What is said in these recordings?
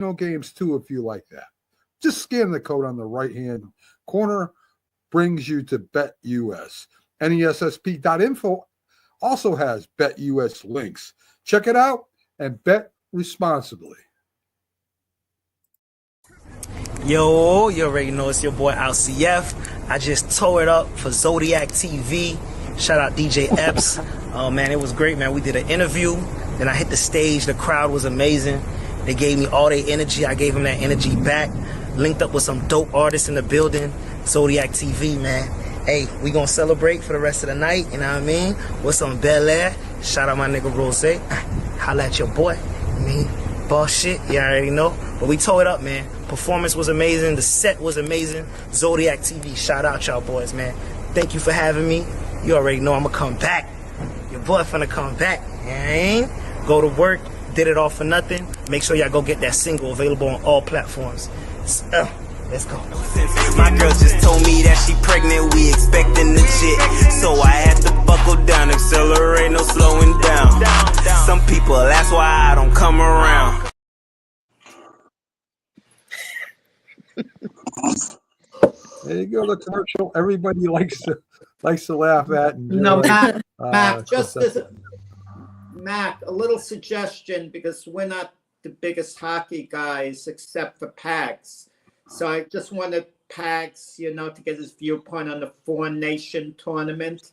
games too if you like that. Just scan the code on the right-hand corner, brings you to BetUS. NESSP.info also has BetUS links. Check it out and bet responsibly. Yo, you already know it's your boy LCF. I just tore it up for Zodiac TV. Shout out DJ Epps. Oh man, it was great, man. We did an interview. Then I hit the stage. The crowd was amazing. They gave me all their energy. I gave them that energy back. Linked up with some dope artists in the building. Zodiac TV, man. Hey, we gonna celebrate for the rest of the night, you know what I mean? With some Bel Air. Shout out my nigga Rose. Holla at your boy. I mean, boss shit, you already know. But we tore it up, man. Performance was amazing. The set was amazing. Zodiac TV, shout out y'all boys, man. Thank you for having me. You already know I'm gonna come back. Your boy finna come back. Go to work. Did it all for nothing. Make sure y'all go get that single, available on all platforms. Let's go. My girl just told me that she pregnant, we expecting the shit. So I had to buckle down, accelerate, no slowing down. Some people, that's why I don't come around. There you go, the commercial everybody likes to laugh at. And no, Mac, just as Mac, a little suggestion, because we're not the biggest hockey guys except for Pags. So I just wanted Pags, to get his viewpoint on the Four Nation tournament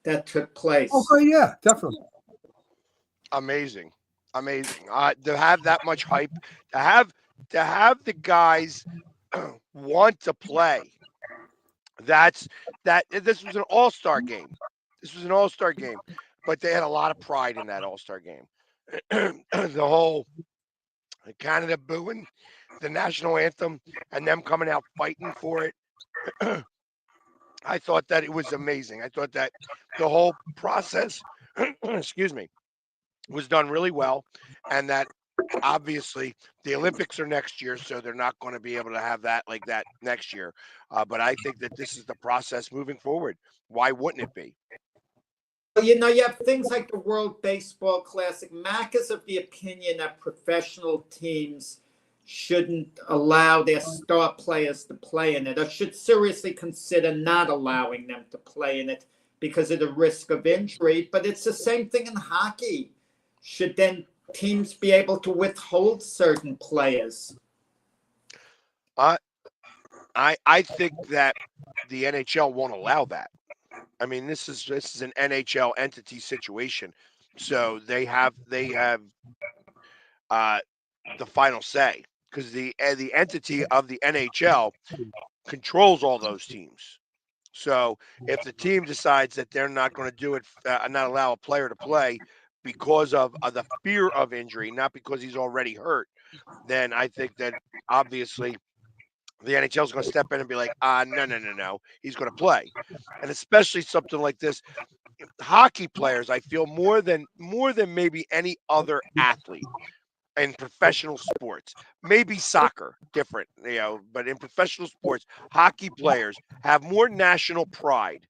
that took place. Okay, yeah, definitely. Amazing. To have that much hype, to have the guys want to play. This was an all-star game. But they had a lot of pride in that all-star game. The whole Canada booing the national anthem and them coming out fighting for it. I thought that it was amazing. I thought that the whole process, excuse me, was done really well, and that obviously the Olympics are next year, so they're not going to be able to have that like that next year. But I think that this is the process moving forward. Why wouldn't it be? You have things like the World Baseball Classic. Mac is of the opinion that professional teams shouldn't allow their star players to play in it, or should seriously consider not allowing them to play in it because of the risk of injury. But it's the same thing in hockey. Should then teams be able to withhold certain players? I think that the NHL won't allow that. I mean, this is an NHL entity situation, so they have the final say, because the entity of the NHL controls all those teams. So if the team decides that they're not going to do it, not allow a player to play because of the fear of injury, not because he's already hurt, then I think that obviously the NHL is going to step in and be like, no, he's going to play. And especially something like this, hockey players, I feel more than maybe any other athlete in professional sports, maybe soccer, different, but in professional sports, hockey players have more national pride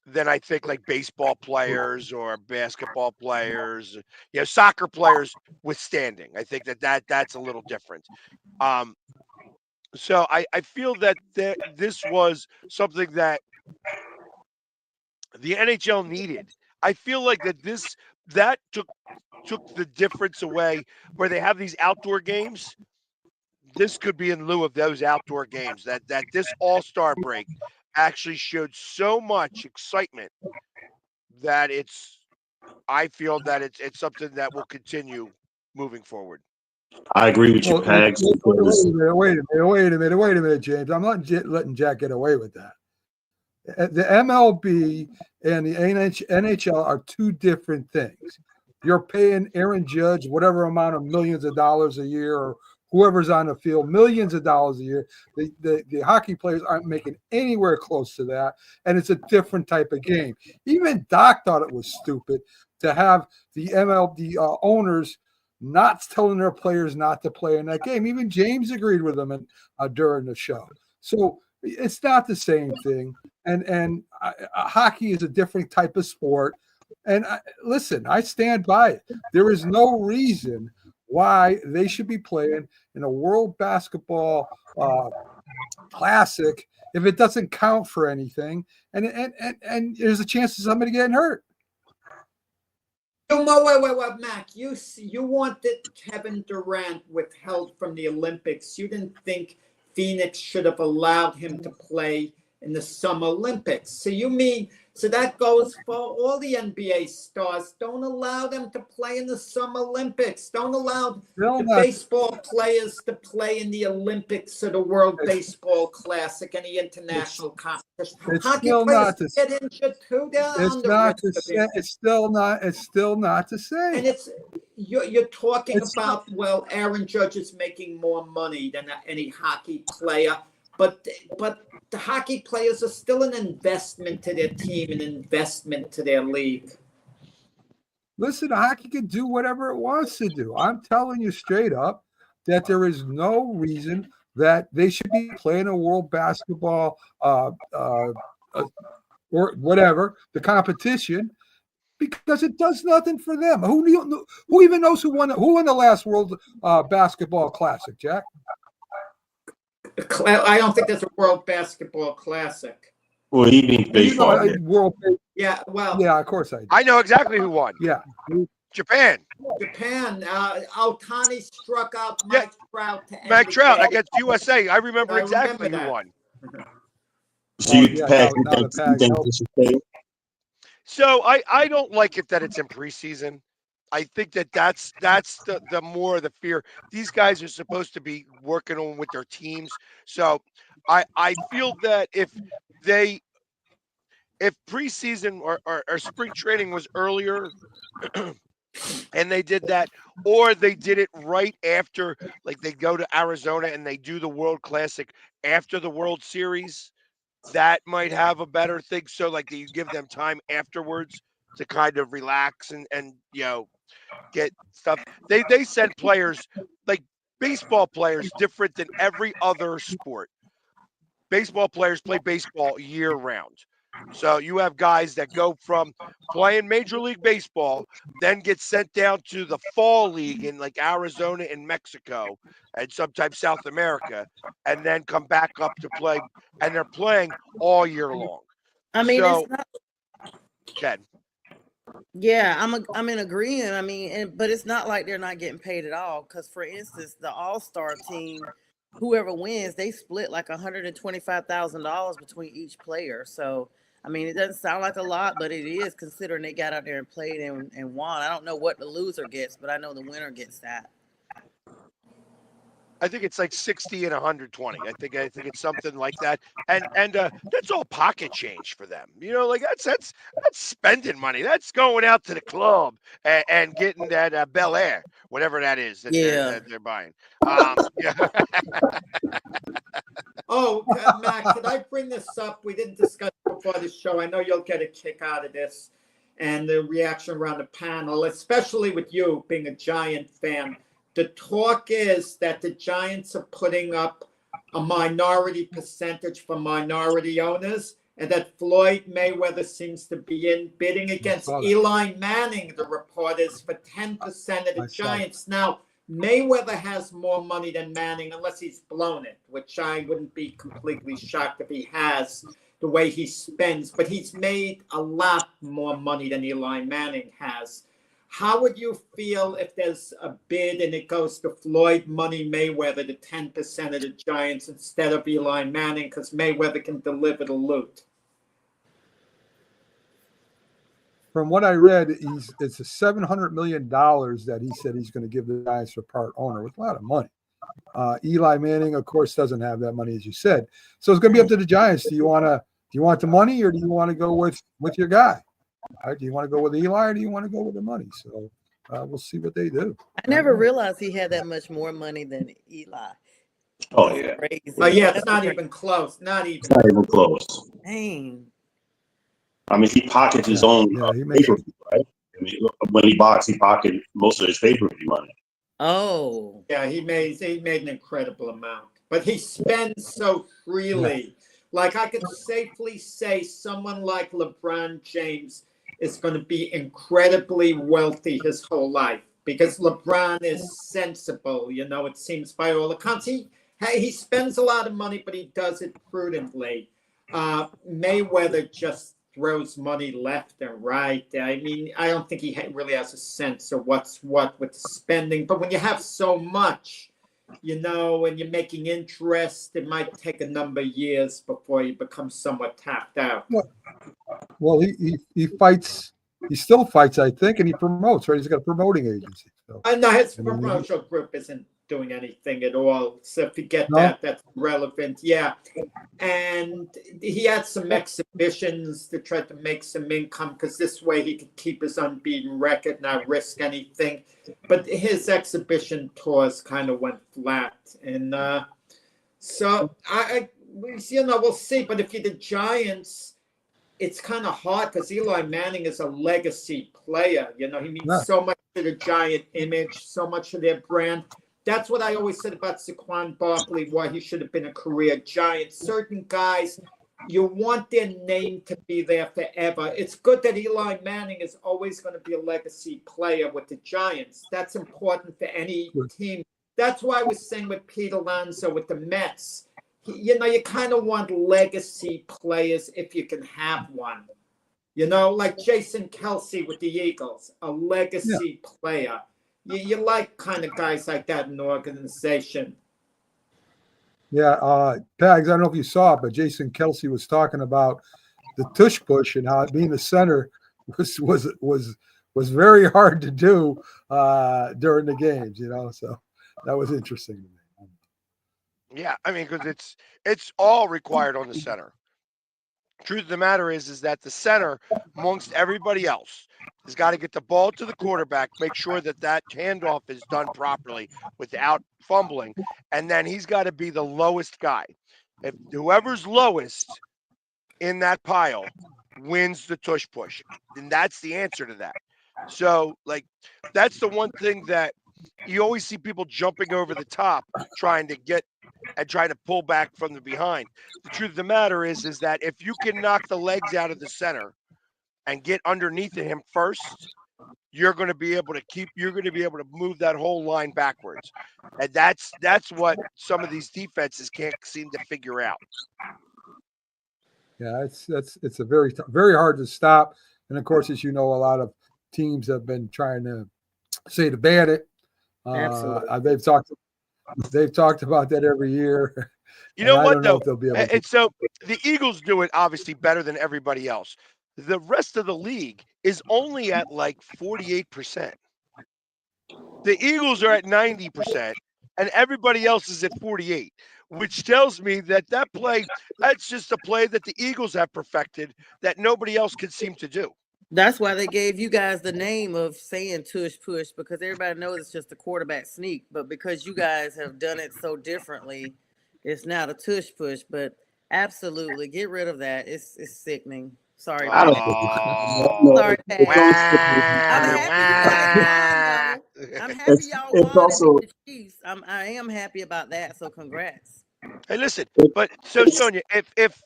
than I think like baseball players or basketball players, soccer players withstanding. I think that's a little different. So I feel that this was something that the NHL needed. I feel like that took the difference away, where they have these outdoor games. This could be in lieu of those outdoor games. That this All-Star break actually showed so much excitement that I feel that it's something that will continue moving forward. I agree with you, Pags. Wait a minute, James. I'm not letting Jack get away with that. The MLB and the NHL are two different things. You're paying Aaron Judge whatever amount of millions of dollars a year, or whoever's on the field, millions of dollars a year. The hockey players aren't making anywhere close to that, and it's a different type of game. Even Doc thought it was stupid to have the MLB owners not telling their players not to play in that game. Even James agreed with them during the show. So it's not the same thing. And hockey is a different type of sport. And listen, I stand by it. There is no reason why they should be playing in a World Basketball Classic if it doesn't count for anything, and there's a chance of somebody getting hurt. Wait, Mac. You wanted Kevin Durant withheld from the Olympics. You didn't think Phoenix should have allowed him to play in the Summer Olympics. So that goes for all the NBA stars. Don't allow them to play in the Summer Olympics. Don't allow baseball players to play in the Olympics or the World Baseball Classic, any international competition. Hockey players get injured too. It's still not the same. And you're talking about, well, Aaron Judge is making more money than any hockey player. But the hockey players are still an investment to their team, an investment to their league. Listen, hockey can do whatever it wants to do. I'm telling you straight up that there is no reason that they should be playing a World Basketball or whatever, the competition, because it does nothing for them. Who even knows who won the last World Basketball Classic, Jack? I don't think there's a World Basketball Classic. Well, he means baseball. Yeah, well. Yeah, of course I do. I know exactly who won. Yeah. Japan. Ohtani struck out Mike Trout to end Mike Trout the game. against USA. I remember exactly who won. So you think So I don't like it that it's in preseason. I think that's the more the fear. These guys are supposed to be working on with their teams. So I feel that if preseason or spring training was earlier and they did that, or they did it right after, like they go to Arizona and they do the World Classic after the World Series, that might have a better thing. So like you give them time afterwards to kind of relax and get stuff. They send players, like baseball players, different than every other sport. Baseball players play baseball year round. So you have guys that go from playing Major League Baseball, then get sent down to the fall league in like Arizona and Mexico and sometimes South America, and then come back up to play, and they're playing all year long. I mean, so, it's not. Ken. Yeah, I'm in agreement. I mean, but it's not like they're not getting paid at all. Because, for instance, the All-Star team, whoever wins, they split like $125,000 between each player. So, I mean, it doesn't sound like a lot, but it is, considering they got out there and played and won. I don't know what the loser gets, but I know the winner gets that. I think it's like 60 and 120. I think it's something like that. And that's all pocket change for them. Like that's spending money. That's going out to the club and getting that Bel Air, whatever that is that they're buying. Yeah. Oh, Mac, could I bring this up? We didn't discuss it before the show. I know you'll get a kick out of this and the reaction around the panel, especially with you being a Giant fan. The talk is that the Giants are putting up a minority percentage for minority owners, and that Floyd Mayweather seems to be bidding against Eli Manning, the report is, for 10% of the Giants. Now, Mayweather has more money than Manning, unless he's blown it, which I wouldn't be completely shocked if he has, the way he spends. But he's made a lot more money than Eli Manning has. How would you feel if there's a bid and it goes to Floyd Money Mayweather, the 10% of the Giants, instead of Eli Manning, because Mayweather can deliver the loot? From what I read, it's a $700 million that he said he's going to give the Giants for part owner, with a lot of money. Eli Manning, of course, doesn't have that money, as you said. So it's going to be up to the Giants. Do you want the money, or do you want to go with your guy? Do you want to go with Eli, or do you want to go with the money? So we'll see what they do. I never realized he had that much more money than Eli. Oh, yeah. Crazy. But yeah, it's not even close. It's not even close. Dang. I mean, he pockets his own pay-per-view, right? I mean, when he boxed, he pocketed most of his pay-per-view money. Oh. Yeah, he made an incredible amount. But he spends so freely. Yeah. Like, I could safely say someone like LeBron James is going to be incredibly wealthy his whole life. because LeBron is sensible. You know, it seems by all accounts. He spends a lot of money, but he does it prudently. Mayweather just throws money left and right. I mean, I don't think he really has a sense of what's what with spending. But when you have so much, you know, and you're making interest, it might take a number of years before you become somewhat tapped out. Well, he fights. He still fights, I think, and he promotes. Right, he's got a promoting agency. So. No, his promotional group isn't doing anything at all. So if you get that's relevant. Yeah. And he had some exhibitions to try to make some income because this way he could keep his unbeaten record, not risk anything. But his exhibition tours kind of went flat. And so we'll see. But if you're the Giants, it's kind of hard because Eli Manning is a legacy player. You know, he means so much to the Giant image, so much to their brand. That's what I always said about Saquon Barkley, why he should have been a career Giant. Certain guys, you want their name to be there forever. It's good that Eli Manning is always going to be a legacy player with the Giants. That's important for any team. That's why I was saying with Pete Alonso with the Mets. You know, you kind of want legacy players if you can have one. You know, like Jason Kelce with the Eagles, a legacy player. You like kind of guys like that in the organization. Yeah, Pags, I don't know if you saw it, but Jason Kelce was talking about the tush push and how being the center was very hard to do during the games, you know. So that was interesting to me. Yeah, I mean, because it's all required on the center. Truth of the matter is that the center, amongst everybody else, has got to get the ball to the quarterback, make sure that handoff is done properly without fumbling, and then he's got to be the lowest guy. If whoever's lowest in that pile wins the tush push, then that's the answer to that. So, like, that's the one thing that you always see people jumping over the top, trying to pull back from the behind. The truth of the matter is that if you can knock the legs out of the center and get underneath of him first, you're going to be able to move that whole line backwards. And that's what some of these defenses can't seem to figure out. Yeah, it's a very hard to stop. And of course, as you know, a lot of teams have been trying to say to ban it. Absolutely. They've talked about that every year. You know what, though? They'll be able to. And so the Eagles do it obviously better than everybody else. The rest of the league is only at like 48%. The Eagles are at 90%, and everybody else is at 48%, which tells me that play, that's just a play that the Eagles have perfected that nobody else can seem to do. That's why they gave you guys the name of saying tush push, because everybody knows it's just a quarterback sneak. But because you guys have done it so differently, it's now the tush push. But absolutely, get rid of that. It's sickening. Sorry, I don't Pat. Sorry, Pat. I'm happy y'all won the Chiefs. I am happy about that. So congrats. Hey, listen, but so Sonia, if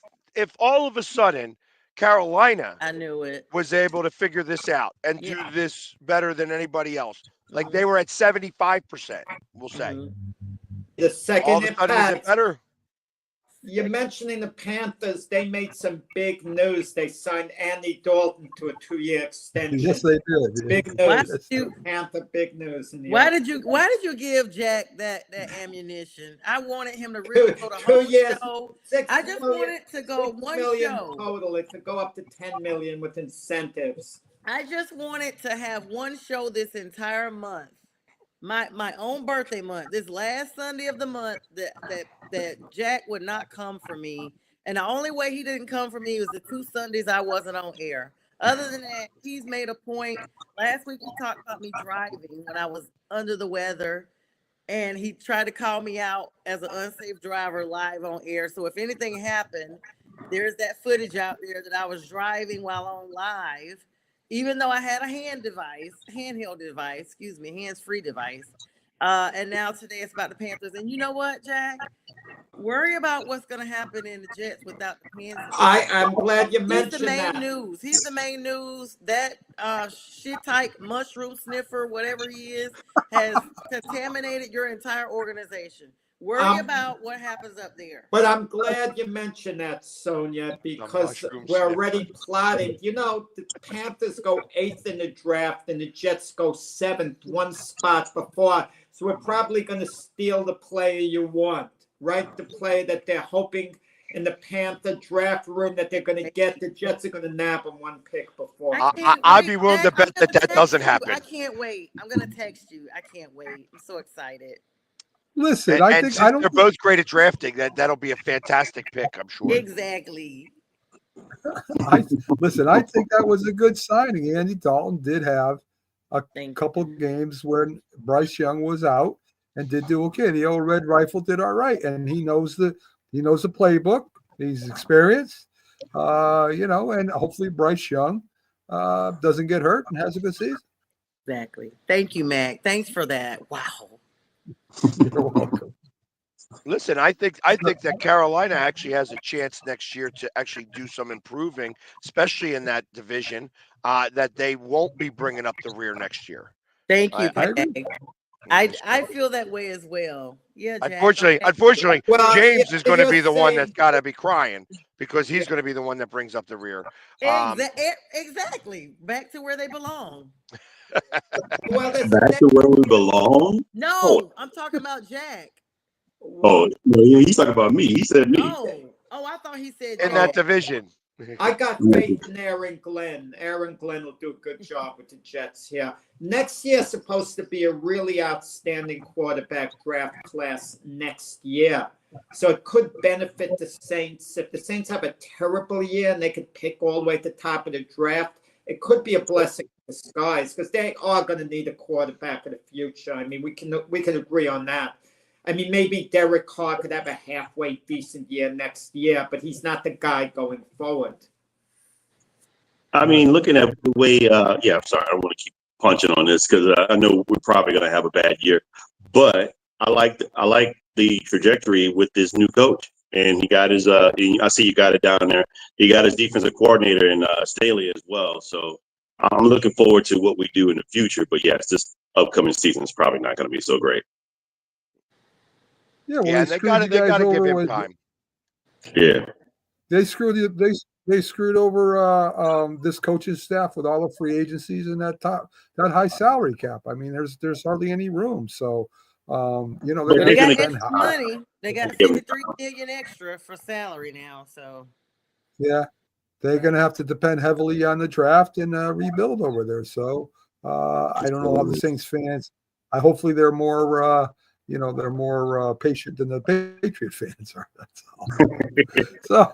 all of a sudden Carolina, I knew it, was able to figure this out and do this better than anybody else, like they were at 75%, we'll say. The second all of a sudden, is it better? You're mentioning the Panthers. They made some big news. They signed Andy Dalton to a 2-year extension. Yes, they did. Big news. Panther, big news. Why did you give Jack that ammunition? I wanted him to really go to 2 years. Show. I just wanted to go one show. Total. It could go up to 10 million with incentives. I just wanted to have one show this entire month. My own birthday month, this last Sunday of the month, that Jack would not come for me. And the only way he didn't come for me was the 2 Sundays I wasn't on air. Other than that, he's made a point. Last week he talked about me driving when I was under the weather, and he tried to call me out as an unsafe driver live on air. So if anything happened, there's that footage out there that I was driving while on live. Even though I had a handheld device, hands-free device. And now today it's about the Panthers. And you know what, Jack? Worry about what's going to happen in the Jets without the Kansas. I'm glad you He's mentioned the main that. news. He's the main news. That shit-type mushroom sniffer, whatever he is, has contaminated your entire organization. Worry about what happens up there. But I'm glad you mentioned that, Sonia, because we're already plotting. You know, the Panthers go 8th in the draft and the Jets go 7th, one spot before. So we're probably going to steal the player you want, right? The player that they're hoping in the Panther draft room that they're going to get. The Jets are going to nab them one pick before. I'd be willing to bet that doesn't happen. I can't wait. I'm going to text you. I can't wait. I'm so excited. Listen, I think they're both great at drafting. That'll be a fantastic pick, I'm sure. Exactly. I think that was a good signing. Andy Dalton did have a couple games where Bryce Young was out and did do okay. The old Red Rifle did all right, and he knows the playbook. He's experienced, and hopefully Bryce Young doesn't get hurt and has a good season. Exactly. Thank you, Mac. Thanks for that. Wow. You're welcome. Listen, I think that Carolina actually has a chance next year to actually do some improving, especially in that division. That they won't be bringing up the rear next year. Thank you, I feel that way as well. Yeah. Jack, unfortunately, James is going to be the one that's got to be crying because he's going to be the one that brings up the rear. Exactly. Back to where they belong. Back to where we belong? No, I'm talking about Jack. Oh, no, he's talking about me. He said me. Oh, I thought he said in that division. I got faith in Aaron Glenn. Aaron Glenn will do a good job with the Jets here. Next year is supposed to be a really outstanding quarterback draft class next year. So it could benefit the Saints. If the Saints have a terrible year and they could pick all the way at the top of the draft, it could be a blessing in disguise because they are going to need a quarterback in the future. I mean, we can agree on that. I mean, maybe Derek Carr could have a halfway decent year next year, but he's not the guy going forward. I mean, looking at the way, I'm sorry, I don't want to keep punching on this because I know we're probably going to have a bad year, but I like the trajectory with this new coach, and he got his. I see you got it down there. He got his defensive coordinator in Staley as well. So I'm looking forward to what we do in the future. But yes, this upcoming season is probably not going to be so great. Yeah, they got to give him time. Yeah, they screwed over this coaching staff with all the free agencies and that high salary cap. I mean, there's hardly any room. So they got extra money. They got $53 million extra for salary now. So yeah, they're going to have to depend heavily on the draft and rebuild over there. So I don't know how the Saints fans. Hopefully they're more. They're more patient than the Patriot fans are. That's all. So,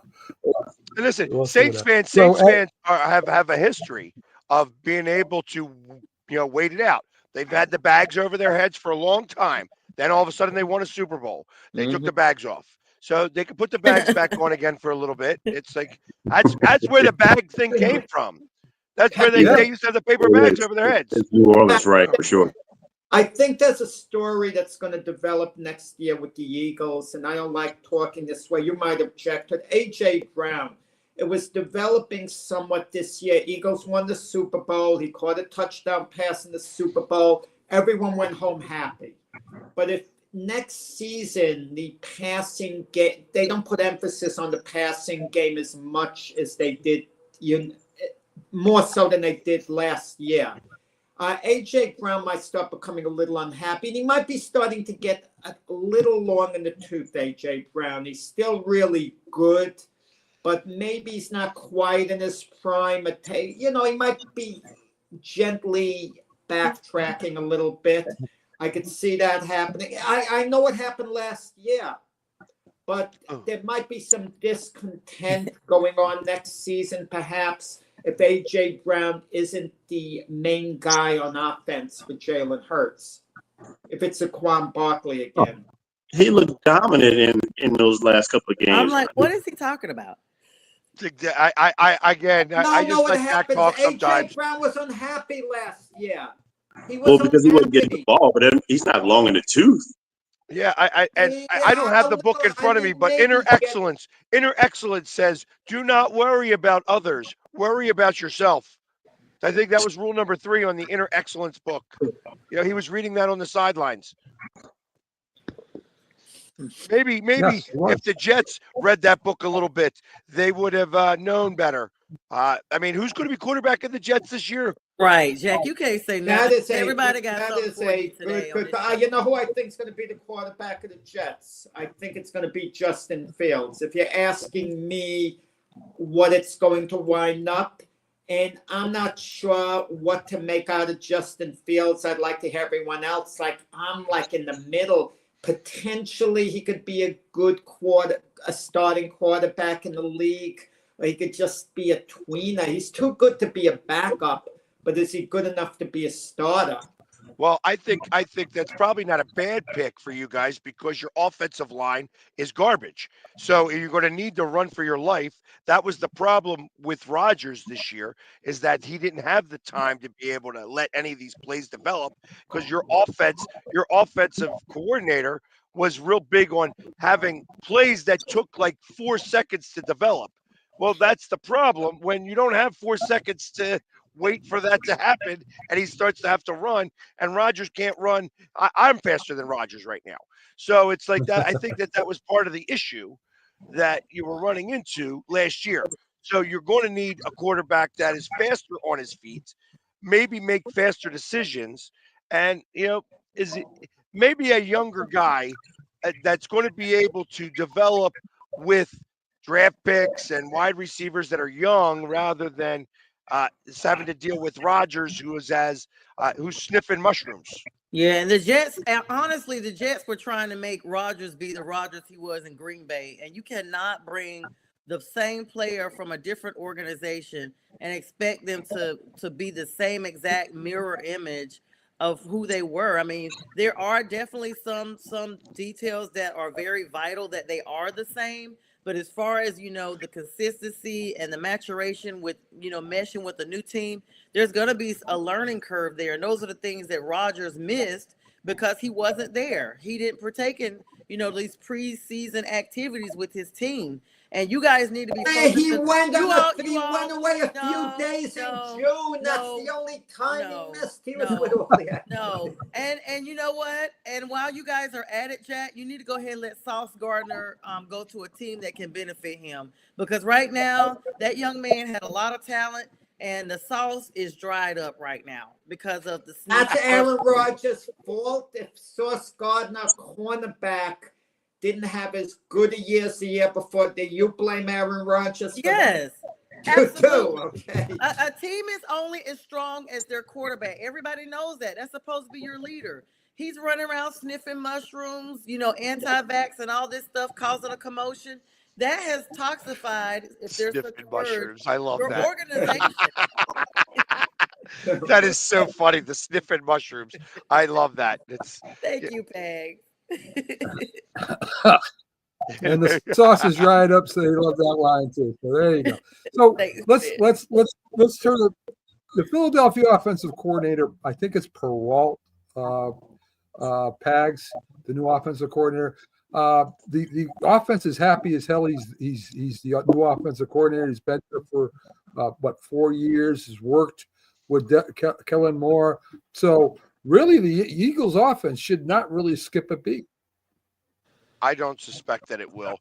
listen, Saints fans have a history of being able to, wait it out. They've had the bags over their heads for a long time. Then all of a sudden they won a Super Bowl. They took the bags off. So they could put the bags back on again for a little bit. It's like that's where the bag thing came from. That's where they used to have the paper bags over their heads. It's New Orleans, right, for sure. I think there's a story that's going to develop next year with the Eagles, and I don't like talking this way. You might object, but A.J. Brown, it was developing somewhat this year. Eagles won the Super Bowl. He caught a touchdown pass in the Super Bowl. Everyone went home happy. But if next season the passing game, they don't put emphasis on the passing game as much as they did, more so than they did last year. A.J. Brown might start becoming a little unhappy, and he might be starting to get a little long in the tooth, A.J. Brown. He's still really good, but maybe he's not quite in his prime. He might be gently backtracking a little bit. I could see that happening. I know what happened last year, but there might be some discontent going on next season, perhaps, if A.J. Brown isn't the main guy on offense for Jalen Hurts. If it's Saquon Barkley again. He looked dominant in those last couple of games. I'm like, what is he talking about? I just like that talk sometimes. A.J. Brown was unhappy last year. Because he wasn't getting the ball, but he's not long in the tooth. Yeah, I don't have the book in front of me, but inner excellence says, do not worry about others, worry about yourself. I think that was rule number 3 on the inner excellence book. You know, he was reading that on the sidelines. Maybe Yes, it was. if the Jets read that book a little bit, they would have known better. I mean, who's going to be quarterback of the Jets this year? Right, Jack. You can't say That nothing. is a Everybody got that something is for a you today on good. this show. You know who I think is going to be the quarterback of the Jets? I think it's going to be Justin Fields. If you're asking me what it's going to wind up, and I'm not sure what to make out of Justin Fields. I'd like to hear everyone else. I'm like in the middle. Potentially, he could be a a starting quarterback in the league, or he could just be a tweener. He's too good to be a backup, but is he good enough to be a starter? Well, I think that's probably not a bad pick for you guys because your offensive line is garbage. So you're going to need to run for your life. That was the problem with Rodgers this year, is that he didn't have the time to be able to let any of these plays develop because your offensive coordinator was real big on having plays that took like 4 seconds to develop. Well, that's the problem when you don't have 4 seconds to wait for that to happen and he starts to have to run and Rodgers can't run. I'm faster than Rodgers right now. So it's like that. I think that was part of the issue that you were running into last year. So you're going to need a quarterback that is faster on his feet, maybe make faster decisions, and is it maybe a younger guy that's going to be able to develop with draft picks and wide receivers that are young rather than is having to deal with Rodgers, who's sniffing mushrooms. Yeah, and the Jets, honestly, the Jets were trying to make Rodgers be the Rodgers he was in Green Bay. And you cannot bring the same player from a different organization and expect them to be the same exact mirror image of who they were. I mean, there are definitely some details that are very vital that they are the same. But as far as, the consistency and the maturation with, meshing with the new team, there's going to be a learning curve there. And those are the things that Rodgers missed because he wasn't there. He didn't partake in, these preseason activities with his team. And you guys need to be focused. He went away a few days in June. That's the only time he missed. He was with all the No. And you know what? And while you guys are at it, Jack, you need to go ahead and let Sauce Gardner go to a team that can benefit him. Because right now, that young man had a lot of talent. And the sauce is dried up right now because of the. That's Aaron Rodgers' fault. If Sauce Gardner, cornerback, didn't have as good a year as the year before, do you blame Aaron Rodgers? Yes. Absolutely. Okay. A team is only as strong as their quarterback. Everybody knows that. That's supposed to be your leader. He's running around sniffing mushrooms, anti-vax and all this stuff, causing a commotion. That has toxified, if there's such a word, I love your that. organization. That is so funny. The sniffing mushrooms. I love that. Thank you, Peg. And the sauce is dried up, so they love that line too. So there you go. So let's turn to the Philadelphia offensive coordinator. I think it's Peralt Pags, the new offensive coordinator. The offense is happy as hell. He's the new offensive coordinator. He's been there for 4 years. He's worked with Kellen Moore. So really, the Eagles' offense should not really skip a beat. I don't suspect that it will.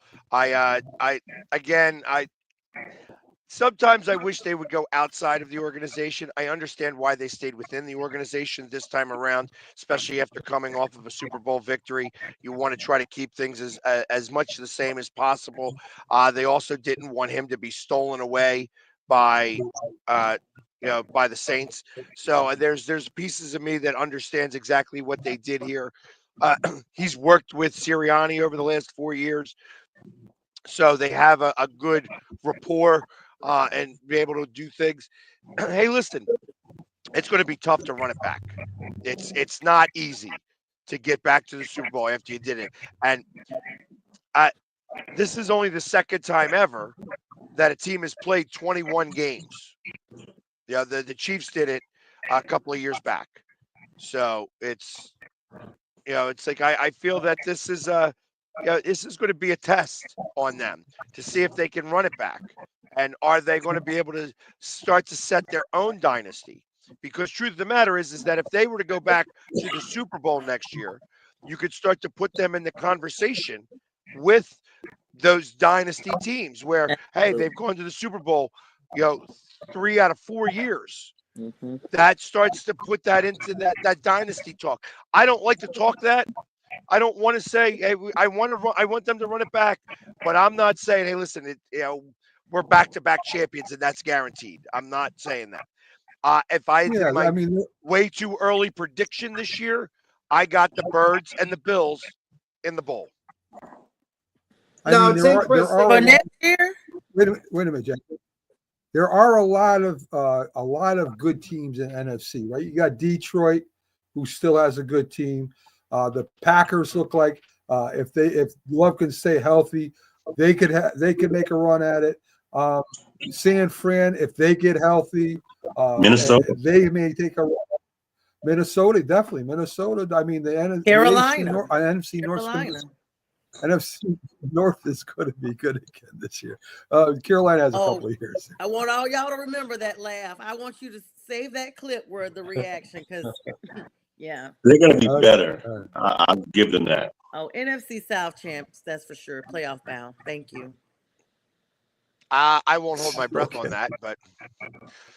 Sometimes I wish they would go outside of the organization. I understand why they stayed within the organization this time around, especially after coming off of a Super Bowl victory. You want to try to keep things as much the same as possible. They also didn't want him to be stolen away by by the Saints. So there's pieces of me that understands exactly what they did here. He's worked with Sirianni over the last 4 years, so they have a good rapport and be able to do things. Hey, listen, it's going to be tough to run it back. It's not easy to get back to the Super Bowl after you did it. And this is only the second time ever that a team has played 21 games. The Chiefs did it a couple of years back. So It's like I feel that this is this is going to be a test on them to see if they can run it back, and are they going to be able to start to set their own dynasty? Because truth of the matter is that if they were to go back to the Super Bowl next year, you could start to put them in the conversation with those dynasty teams where, hey, they've gone to the Super Bowl, 3 out of 4 years. Mm-hmm. That starts to put that into that dynasty talk. I don't like to talk that. I don't want to say, hey, I want them to run it back, but I'm not saying, hey, listen, we're back-to-back champions and that's guaranteed. I'm not saying that. If I did my way too early prediction this year, I got the Birds and the Bills in the bowl. For next year. Wait a minute, Jack. There are a lot of good teams in NFC, right? You got Detroit, who still has a good team. The Packers look like if Love can stay healthy, they could make a run at it. San Fran, if they get healthy, Minnesota, they may take a run. Minnesota, definitely. Minnesota. I mean, the Carolina, NFC North. NFC North is going to be good again this year. Carolina has a couple of years. I want all y'all to remember that laugh. I want you to save that clip where the reaction, because yeah, they're going to be better. I'll give them that. Oh, NFC South champs, that's for sure. Playoff bound. Thank you. I won't hold my breath on that, but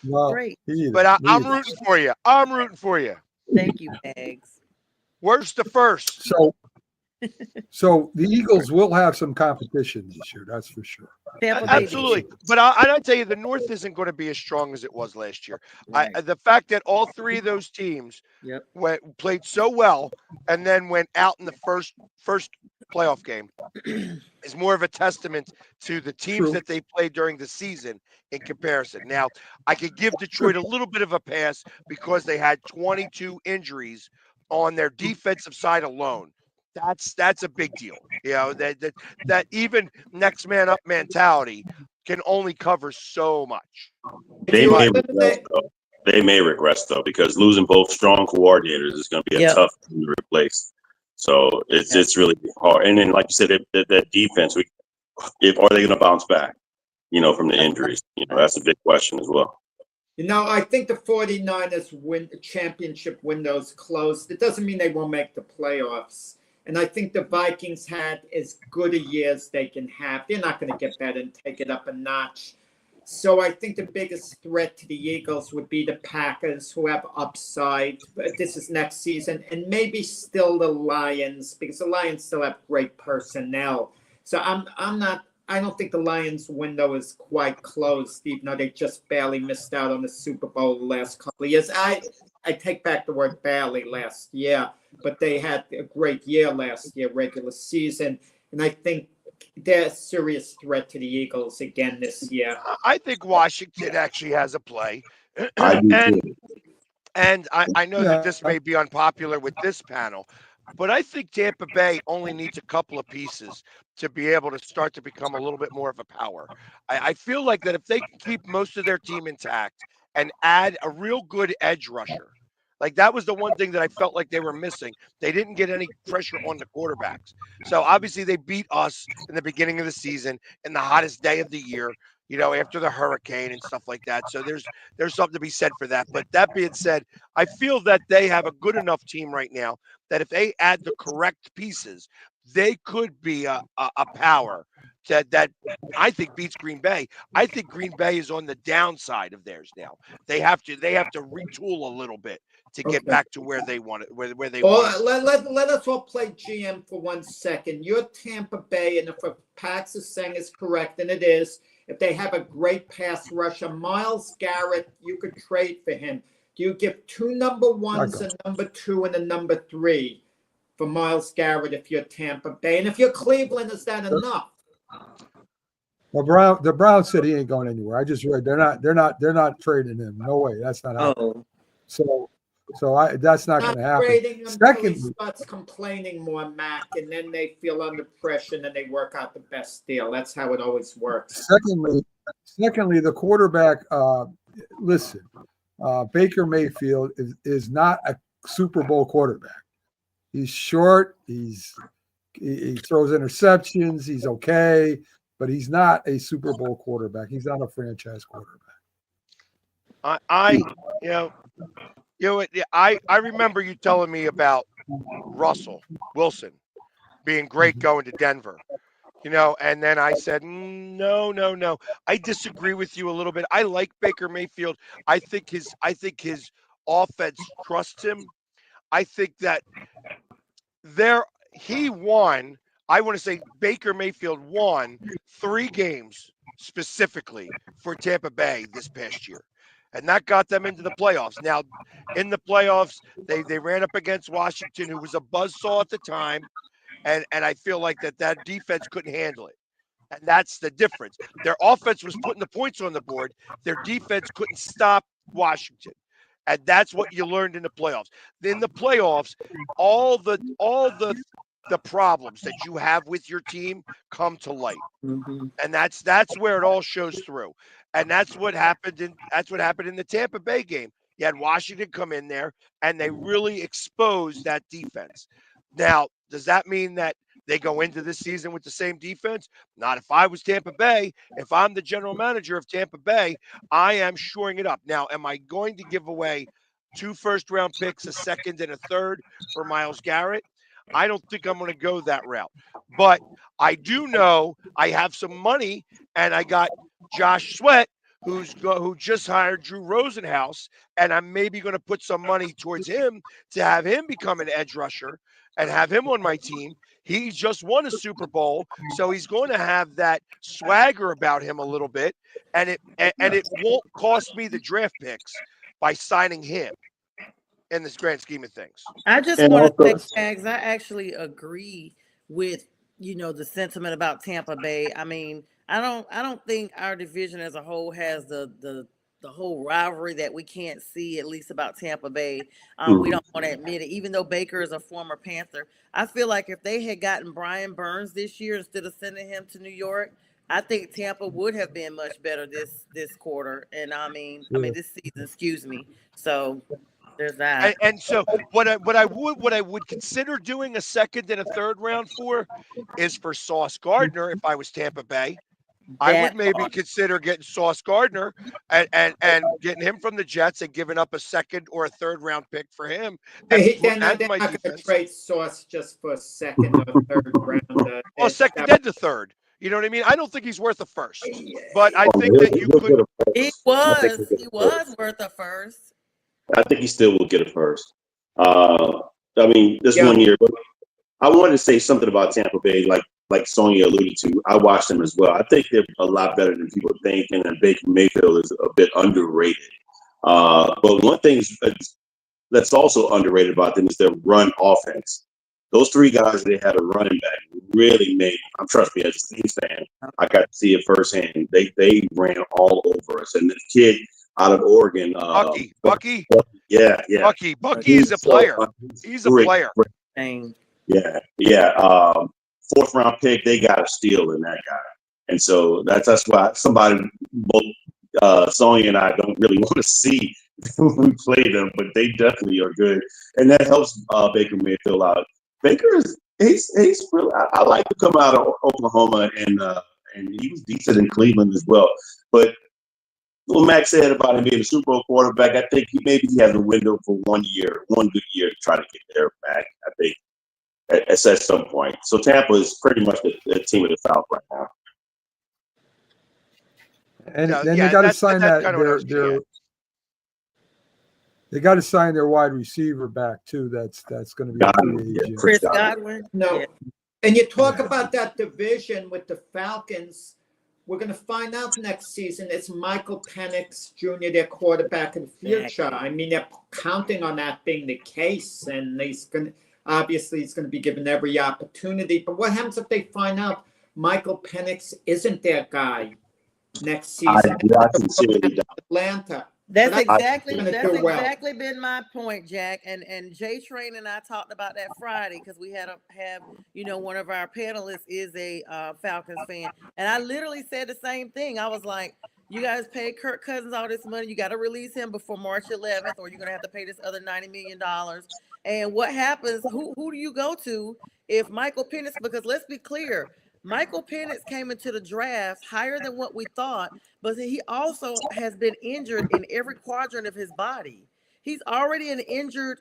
great. But I'm rooting for you. I'm rooting for you. Thank you, Bags. Where's the first? So the Eagles will have some competition this year, that's for sure. Absolutely. But I'll tell you, the North isn't going to be as strong as it was last year. Right. The fact that all three of those teams played so well and then went out in the first playoff game is more of a testament to the teams that they played during the season in comparison. Now, I could give Detroit a little bit of a pass because they had 22 injuries on their defensive side alone. That's a big deal. That even next man up mentality can only cover so much. They may regress though, because losing both strong coordinators is going to be a tough thing to replace. So it's really hard. And then, like you said, that defense, are they going to bounce back? From the injuries. That's a big question as well. I think the 49ers championship window's closed. It doesn't mean they won't make the playoffs. And I think the Vikings had as good a year as they can have. They're not going to get better and take it up a notch. So I think the biggest threat to the Eagles would be the Packers, who have upside. But this is next season. And maybe still the Lions, because the Lions still have great personnel. So I don't think the Lions window is quite closed, even though they just barely missed out on the Super Bowl the last couple of years. I take back the word barely last year, but they had a great year last year, regular season. And I think they're a serious threat to the Eagles again this year. I think Washington actually has a play. And I know that this may be unpopular with this panel, but I think Tampa Bay only needs a couple of pieces to be able to start to become a little bit more of a power. I feel like that if they can keep most of their team intact and add a real good edge rusher, like that was the one thing that I felt like they were missing. They didn't get any pressure on the quarterbacks. So obviously they beat us in the beginning of the season in the hottest day of the year, after the hurricane and stuff like that. So there's something to be said for that. But that being said, I feel that they have a good enough team right now that if they add the correct pieces, they could be a power that I think beats Green Bay. I think Green Bay is on the downside of theirs now. They have to retool a little bit to get back to where they want it, where they want it. Let us all play GM for 1 second. You're Tampa Bay, and if what Pax is saying is correct, and it is, if they have a great pass rusher, Myles Garrett, you could trade for him. Do you give 2 number 1s, a number 2, and a number 3 for Myles Garrett if you're Tampa Bay? And if you're Cleveland, is that enough? Well, the Browns said he ain't going anywhere. I just read they're not trading him. No way. That's not happening. That's not going to happen. Trading him until he starts complaining more, Mac, and then they feel under pressure and then they work out the best deal. That's how it always works. Secondly, the quarterback. Listen, Baker Mayfield is not a Super Bowl quarterback. He's short. He throws interceptions. He's okay, but he's not a Super Bowl quarterback. He's not a franchise quarterback. I remember you telling me about Russell Wilson being great going to Denver. And then I said, no. I disagree with you a little bit. I like Baker Mayfield. I think his offense trusts him. I think that he won. I want to say Baker Mayfield won 3 games specifically for Tampa Bay this past year. And that got them into the playoffs. Now, in the playoffs, they ran up against Washington, who was a buzzsaw at the time. And I feel like that defense couldn't handle it. And that's the difference. Their offense was putting the points on the board. Their defense couldn't stop Washington. And that's what you learned in the playoffs. In the playoffs, all the problems that you have with your team come to light. Mm-hmm. And that's where it all shows through. And that's what happened in the Tampa Bay game. You had Washington come in there and they really exposed that defense. Now, does that mean that they go into this season with the same defense? Not if I was Tampa Bay. If I'm the general manager of Tampa Bay, I am shoring it up. Now, am I going to give away 2 first-round picks, a second and a third for Myles Garrett? I don't think I'm going to go that route. But I do know I have some money, and I got Josh Sweat, who just hired Drew Rosenhaus, and I'm maybe going to put some money towards him to have him become an edge rusher and have him on my team. He just won a Super Bowl, so he's going to have that swagger about him a little bit, and it won't cost me the draft picks by signing him in this grand scheme of things. I just And want to also- say, Jags, I actually agree with the sentiment about Tampa Bay. I mean, I don't think our division as a whole has the whole rivalry that we can't see, at least about Tampa Bay. We don't want to admit it, even though Baker is a former Panther. I feel like if they had gotten Brian Burns this year instead of sending him to New York, I think Tampa would have been much better this quarter. And I mean this season, excuse me. So there's that. And so what I would consider doing a second and a third round for is for Sauce Gardner if I was Tampa Bay. I would maybe consider getting Sauce Gardner and getting him from the Jets and giving up a second or a third round pick for him. They're not going to trade Sauce just for a second or third round. Well, second and a third. You know what I mean? I don't think he's worth a first, but I think that you could. He was worth a first. I think he still will get a first. I mean, this 1 year, I wanted to say something about Tampa Bay, like Sonia alluded to. I watched them as well. I think they're a lot better than people think, and that Baker Mayfield is a bit underrated. But one thing that's also underrated about them is their run offense. Those 3 guys they had a running back really made. Trust me, as a Steelers fan, I got to see it firsthand. They ran all over us, and the kid out of Oregon, Bucky. Yeah. Bucky is a player. He's a player. Yeah. 4th round pick, they got a steal in that guy, and so that's why both Sonya and I don't really want to see when we play them, but they definitely are good, and that helps Baker Mayfield out. Baker he's really, I like to come out of Oklahoma, and he was decent in Cleveland as well, but what Max said about him being a Super Bowl quarterback, I think maybe he has a window for 1 good year to try to get there back. I think at some point. So Tampa is pretty much the team of the South right now. And then they got to sign they got to sign their wide receiver back too. That's going to be Godwin, Chris Godwin. No, Yeah. and you talk about that division with the Falcons. We're going to find out next season. It's Michael Penix Jr., their quarterback in the future. I mean, they're counting on that being the case, and he's going to be given every opportunity. But what happens if they find out Michael Penix isn't their guy next season? Atlanta. That's exactly been my point, Jack. And Jay Train and I talked about that Friday because we have one of our panelists is a Falcons fan, and I literally said the same thing. I was like, you guys pay Kirk Cousins all this money. You got to release him before March 11th, or you're going to have to pay this other $90 million. And what happens? Who do you go to if Michael Penix? Because let's be clear, Michael Penix came into the draft higher than what we thought, but he also has been injured in every quadrant of his body. He's already an injured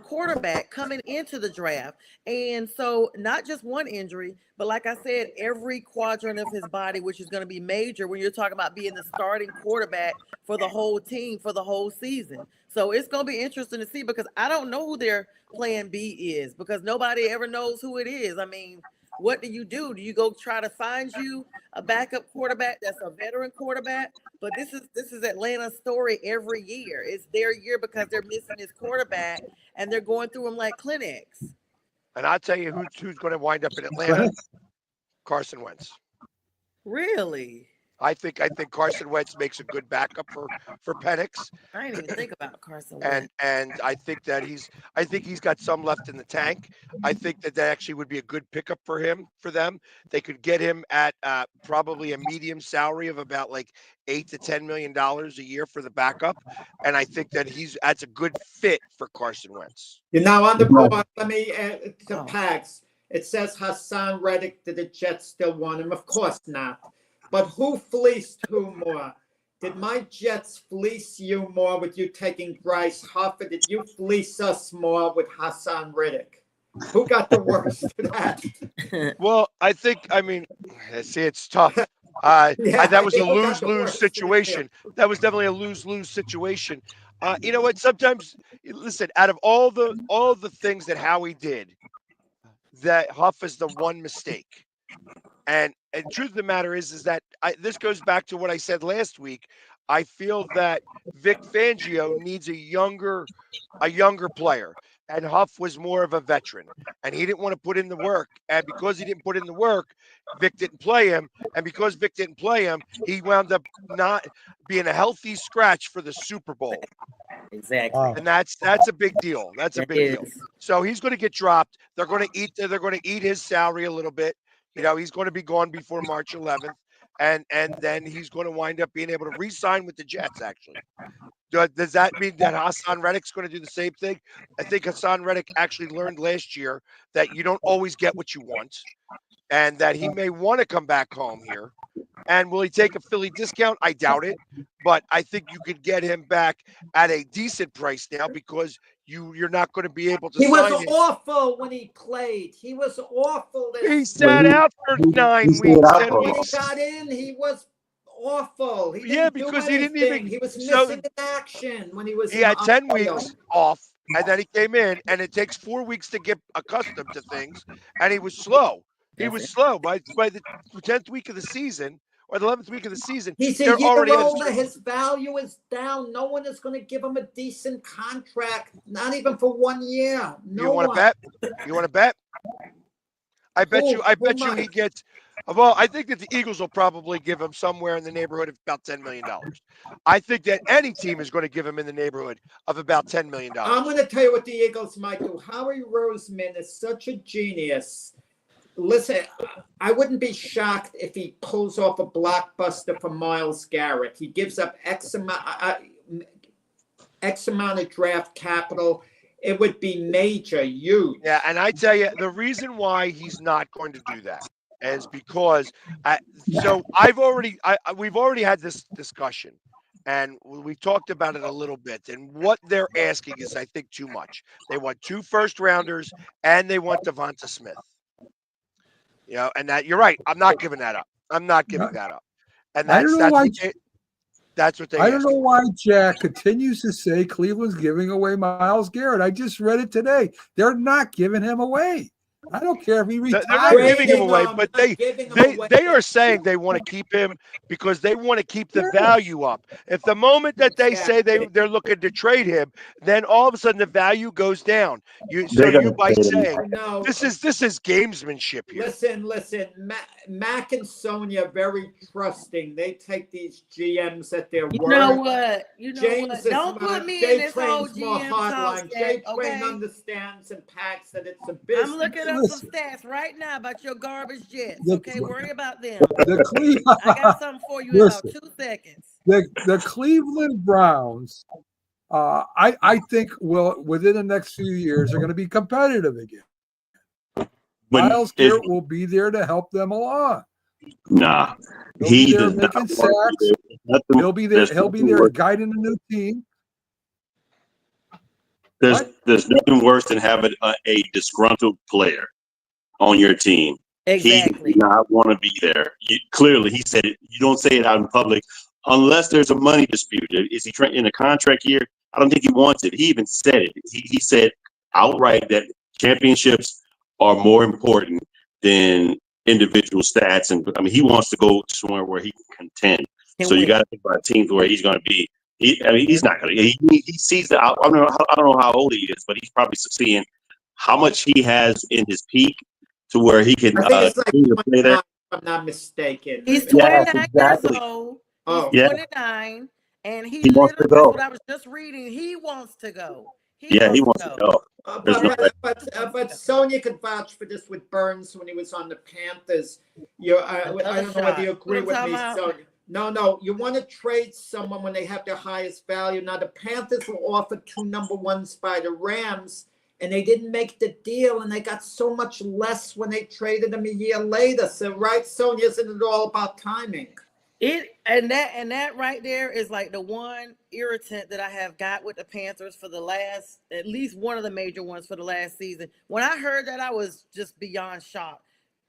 quarterback coming into the draft. And so not just one injury, but like I said, every quadrant of his body, which is going to be major when you're talking about being the starting quarterback for the whole team for the whole season. So it's going to be interesting to see, because I don't know who their plan B is, because nobody ever knows who it is. I mean, what do? Do you go try to find you a backup quarterback that's a veteran quarterback? But this is Atlanta's story every year. It's their year because they're missing his quarterback and they're going through him like clinics. And I'll tell you who's going to wind up in Atlanta. Carson Wentz. Really? I think Carson Wentz makes a good backup for Penix. I didn't even think about Carson Wentz. And I think he's got some left in the tank. I think that actually would be a good pickup for them. They could get him at probably a medium salary of about like $8 to $10 million a year for the backup. And I think that that's a good fit for Carson Wentz. You know, on the board, let me to Pags. It says Hassan Reddick. Did the Jets still want him? Of course not. But who fleeced who more? Did my Jets fleece you more with you taking Bryce Huff, or did you fleece us more with Hassan Reddick? Who got the worst of that? Well, see, it's tough. That was a lose-lose situation. That was definitely a lose-lose situation. You know what? Sometimes, listen, out of all the things that Howie did, that Huff is the one mistake. And truth of the matter is that this goes back to what I said last week. I feel that Vic Fangio needs a younger player, and Huff was more of a veteran, and he didn't want to put in the work. And because he didn't put in the work, Vic didn't play him. And because Vic didn't play him, he wound up not being a healthy scratch for the Super Bowl. Exactly. And that's a big deal. That's a big deal. So he's going to get dropped. They're going to eat his salary a little bit. You know, he's going to be gone before March 11th, and then he's going to wind up being able to re-sign with the Jets, actually. Does that mean that Hassan Reddick's going to do the same thing? I think Hassan Reddick actually learned last year that you don't always get what you want, and that he may want to come back home here. And will he take a Philly discount? I doubt it, but I think you could get him back at a decent price now, because you're not going to be able to He sign was him. awful when he played. He was awful. He sat out for 9 weeks, 10 When he weeks. got in, he was awful. He Yeah, didn't do because he didn't anything. even- He was missing so- in action when he was He in had 10 Ohio. weeks off, and then he came in, and it takes 4 weeks to get accustomed to things, and he was slow. He was slow. By the 10th week of the season, or the 11th week of the season, He's a they're year already at older. His value is down. No one is going to give him a decent contract, not even for 1 year. No You want to one. bet? You want to bet? I bet Who- you. I who bet you might? he gets. Well, I think that the Eagles will probably give him somewhere in the neighborhood of about $10 million. I think that any team is going to give him in the neighborhood of about $10 million. I'm going to tell you what the Eagles might do. Howie Roseman is such a genius. Listen, I wouldn't be shocked if he pulls off a blockbuster for Myles Garrett. He gives up X amount of draft capital. It would be major, huge. Yeah, and I tell you, the reason why he's not going to do that is because we've already had this discussion, and we talked about it a little bit. And what they're asking is, I think, too much. They want 2 first-rounders, and they want Devonta Smith. You know, and that you're right. I'm not giving that up. I'm not giving that up. And I don't know why. that's what they. I don't know why Jack continues to say Cleveland's giving away Myles Garrett. I just read it today. They're not giving him away. I don't care if he retires. They're not giving him away, Not but giving him away. they are saying they want to keep him because they want to keep the value up. If the moment that they say they're looking to trade him, then all of a sudden the value goes down. By saying No. this is gamesmanship here. Listen. Mac and Sonia are very trusting. They take these GMs at their You word. know what? James What? is Don't more- put me Jay in this whole Train's more GM talk, hardline. Jay Jack, Train okay? understands and packs that it's a business. I'm looking up some listen. stats right now about your garbage Jets. The- Okay, worry about them. The I got something for you in about listen, 2 seconds. the Cleveland Browns, I think will within the next few years are going to be competitive again. But Miles if Garrett will be there to help them along. nah, He'll be he there does not making want to be sacks. there. Nothing- He'll be there. there's He'll be nothing there worse- guiding the new team. There's nothing worse than having a disgruntled player on your team. Exactly. He does not want to be there. Clearly, he said it. You don't say it out in public unless there's a money dispute. Is he in a contract year? I don't think he wants it. He even said it. He said outright that championships are more important than individual stats. And I mean, he wants to go somewhere where he can contend. So you got to think about teams where he's going to be. He's not going to. He sees that. I don't know how old he is, but he's probably seeing how much he has in his peak to where he can I think it's like continue to play 29, there. if I'm not mistaken. He's Yes, 29 exactly. years old. Oh. He's Yeah. 29, and he wants to literally, go. that's what I was just reading. He wants to go. He wants to go. There's no way. But Sonia could vouch for this with Burns when he was on the Panthers. I don't know whether you agree with me, Sonia. No. You want to trade someone when they have their highest value. Now, the Panthers were offered 2 number ones by the Rams, and they didn't make the deal, and they got so much less when they traded them a year later. So, right, Sonia, isn't it all about timing? That right there is like the one irritant that I have got with the Panthers for the last, at least one of the major ones for the last season. When I heard that, I was just beyond shocked.